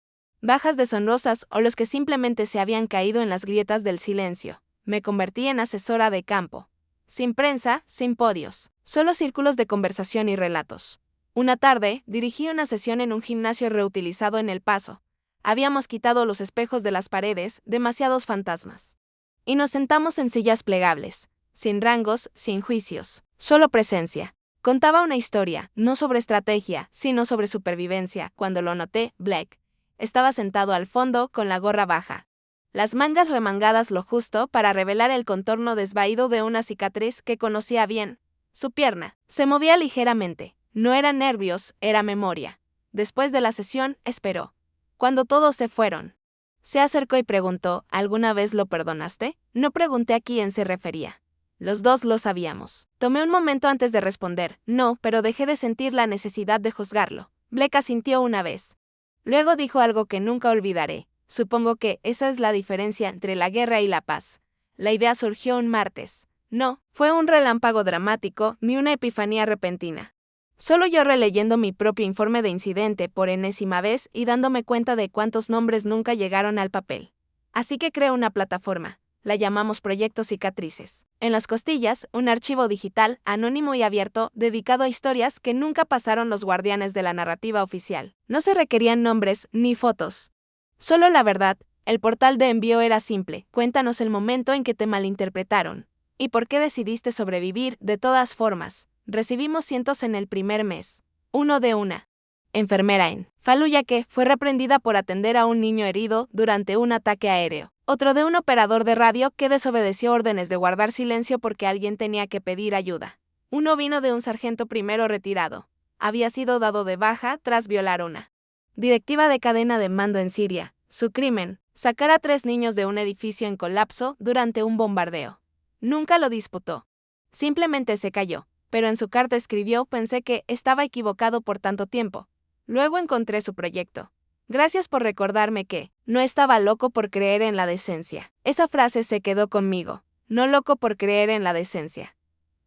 Bajas deshonrosas o los que simplemente se habían caído en las grietas del silencio. Me convertí en asesora de campo. Sin prensa, sin podios, solo círculos de conversación y relatos. Una tarde, dirigí una sesión en un gimnasio reutilizado en El Paso. Habíamos quitado los espejos de las paredes, demasiados fantasmas. Y nos sentamos en sillas plegables, sin rangos, sin juicios, solo presencia. Contaba una historia, no sobre estrategia, sino sobre supervivencia. Cuando lo noté, Black estaba sentado al fondo con la gorra baja. Las mangas remangadas lo justo para revelar el contorno desvaído de una cicatriz que conocía bien. Su pierna se movía ligeramente. No eran nervios, era memoria. Después de la sesión, esperó. Cuando todos se fueron, se acercó y preguntó, ¿alguna vez lo perdonaste? No pregunté a quién se refería. Los dos lo sabíamos. Tomé un momento antes de responder, no, pero dejé de sentir la necesidad de juzgarlo. Black asintió una vez. Luego dijo algo que nunca olvidaré. Supongo que esa es la diferencia entre la guerra y la paz. La idea surgió un martes. No, fue un relámpago dramático, ni una epifanía repentina. Solo yo releyendo mi propio informe de incidente por enésima vez y dándome cuenta de cuántos nombres nunca llegaron al papel. Así que creé una plataforma. La llamamos Proyecto Cicatrices. En las costillas, un archivo digital, anónimo y abierto, dedicado a historias que nunca pasaron los guardianes de la narrativa oficial. No se requerían nombres ni fotos. Solo la verdad. El portal de envío era simple. Cuéntanos el momento en que te malinterpretaron. ¿Y por qué decidiste sobrevivir? De todas formas, recibimos cientos en el primer mes. Uno de una enfermera en Fallujah que fue reprendida por atender a un niño herido durante un ataque aéreo. Otro de un operador de radio que desobedeció órdenes de guardar silencio porque alguien tenía que pedir ayuda. Uno vino de un sargento primero retirado. Había sido dado de baja tras violar una directiva de cadena de mando en Siria. Su crimen, sacar a 3 niños de un edificio en colapso durante un bombardeo. Nunca lo disputó. Simplemente se cayó, pero en su carta escribió, pensé que estaba equivocado por tanto tiempo. Luego encontré su proyecto. Gracias por recordarme que no estaba loco por creer en la decencia. Esa frase se quedó conmigo. No loco por creer en la decencia.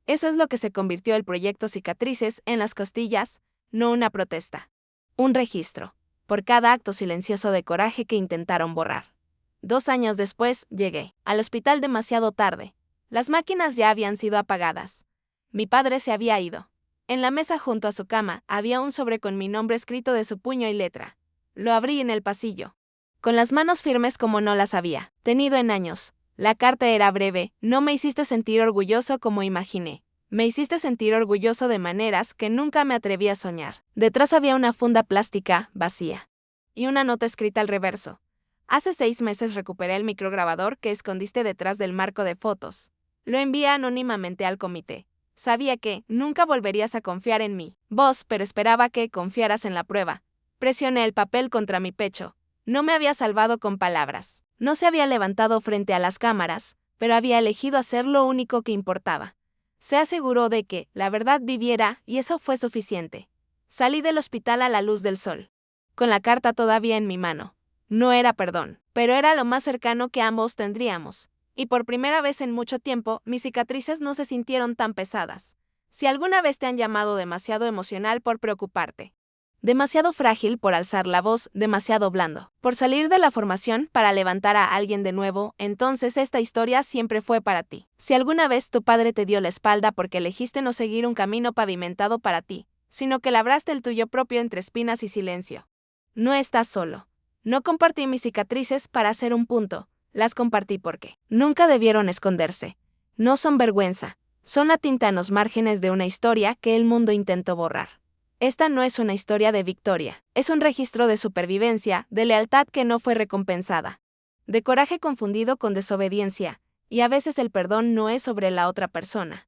Eso es lo que se convirtió el proyecto Cicatrices en las costillas, no una protesta. Un registro. Por cada acto silencioso de coraje que intentaron borrar. 2 años después, llegué al hospital demasiado tarde. Las máquinas ya habían sido apagadas. Mi padre se había ido. En la mesa junto a su cama había un sobre con mi nombre escrito de su puño y letra. Lo abrí en el pasillo. Con las manos firmes como no las había tenido en años. La carta era breve, no me hiciste sentir orgulloso como imaginé. Me hiciste sentir orgulloso de maneras que nunca me atreví a soñar. Detrás había una funda plástica, vacía. Y una nota escrita al reverso. Hace 6 meses recuperé el micrograbador que escondiste detrás del marco de fotos. Lo envié anónimamente al comité. Sabía que nunca volverías a confiar en mí, vos, pero esperaba que confiaras en la prueba. Presioné el papel contra mi pecho. No me había salvado con palabras. No se había levantado frente a las cámaras, pero había elegido hacer lo único que importaba. Se aseguró de que la verdad viviera y eso fue suficiente. Salí del hospital a la luz del sol, con la carta todavía en mi mano. No era perdón, pero era lo más cercano que ambos tendríamos. Y por primera vez en mucho tiempo, mis cicatrices no se sintieron tan pesadas. Si alguna vez te han llamado demasiado emocional por preocuparte, demasiado frágil por alzar la voz, demasiado blando por salir de la formación para levantar a alguien de nuevo, entonces esta historia siempre fue para ti. Si alguna vez tu padre te dio la espalda porque elegiste no seguir un camino pavimentado para ti, sino que labraste el tuyo propio entre espinas y silencio, no estás solo. No compartí mis cicatrices para hacer un punto, las compartí porque nunca debieron esconderse. No son vergüenza, son la tinta en los márgenes de una historia que el mundo intentó borrar. Esta no es una historia de victoria, es un registro de supervivencia, de lealtad que no fue recompensada, de coraje confundido con desobediencia, y a veces el perdón no es sobre la otra persona.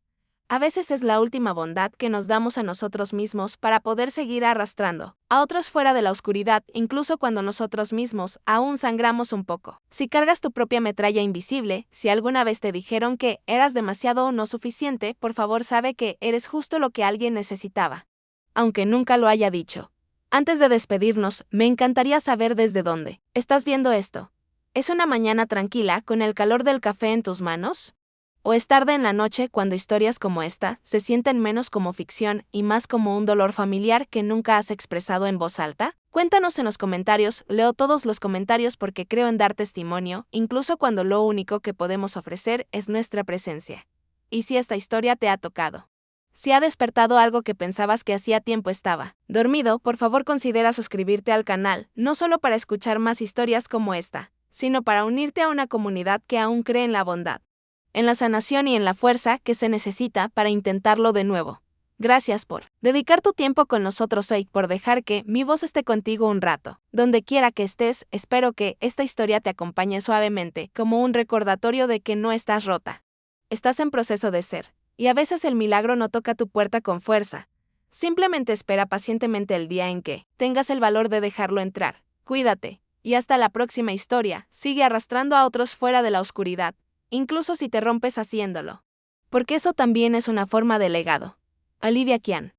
A veces es la última bondad que nos damos a nosotros mismos para poder seguir arrastrando a otros fuera de la oscuridad, incluso cuando nosotros mismos aún sangramos un poco. Si cargas tu propia metralla invisible, si alguna vez te dijeron que eras demasiado o no suficiente, por favor sabe que eres justo lo que alguien necesitaba, aunque nunca lo haya dicho. Antes de despedirnos, me encantaría saber desde dónde estás viendo esto. ¿Es una mañana tranquila con el calor del café en tus manos? ¿O es tarde en la noche cuando historias como esta se sienten menos como ficción y más como un dolor familiar que nunca has expresado en voz alta? Cuéntanos en los comentarios, leo todos los comentarios porque creo en dar testimonio, incluso cuando lo único que podemos ofrecer es nuestra presencia. ¿Y si esta historia te ha tocado? Si ha despertado algo que pensabas que hacía tiempo estaba dormido, por favor considera suscribirte al canal, no solo para escuchar más historias como esta, sino para unirte a una comunidad que aún cree en la bondad, en la sanación y en la fuerza que se necesita para intentarlo de nuevo. Gracias por dedicar tu tiempo con nosotros hoy, por dejar que mi voz esté contigo un rato. Donde quiera que estés, espero que esta historia te acompañe suavemente, como un recordatorio de que no estás rota. Estás en proceso de ser, y a veces el milagro no toca tu puerta con fuerza. Simplemente espera pacientemente el día en que tengas el valor de dejarlo entrar. Cuídate, y hasta la próxima historia. Sigue arrastrando a otros fuera de la oscuridad, incluso si te rompes haciéndolo. Porque eso también es una forma de legado. Olivia Kian.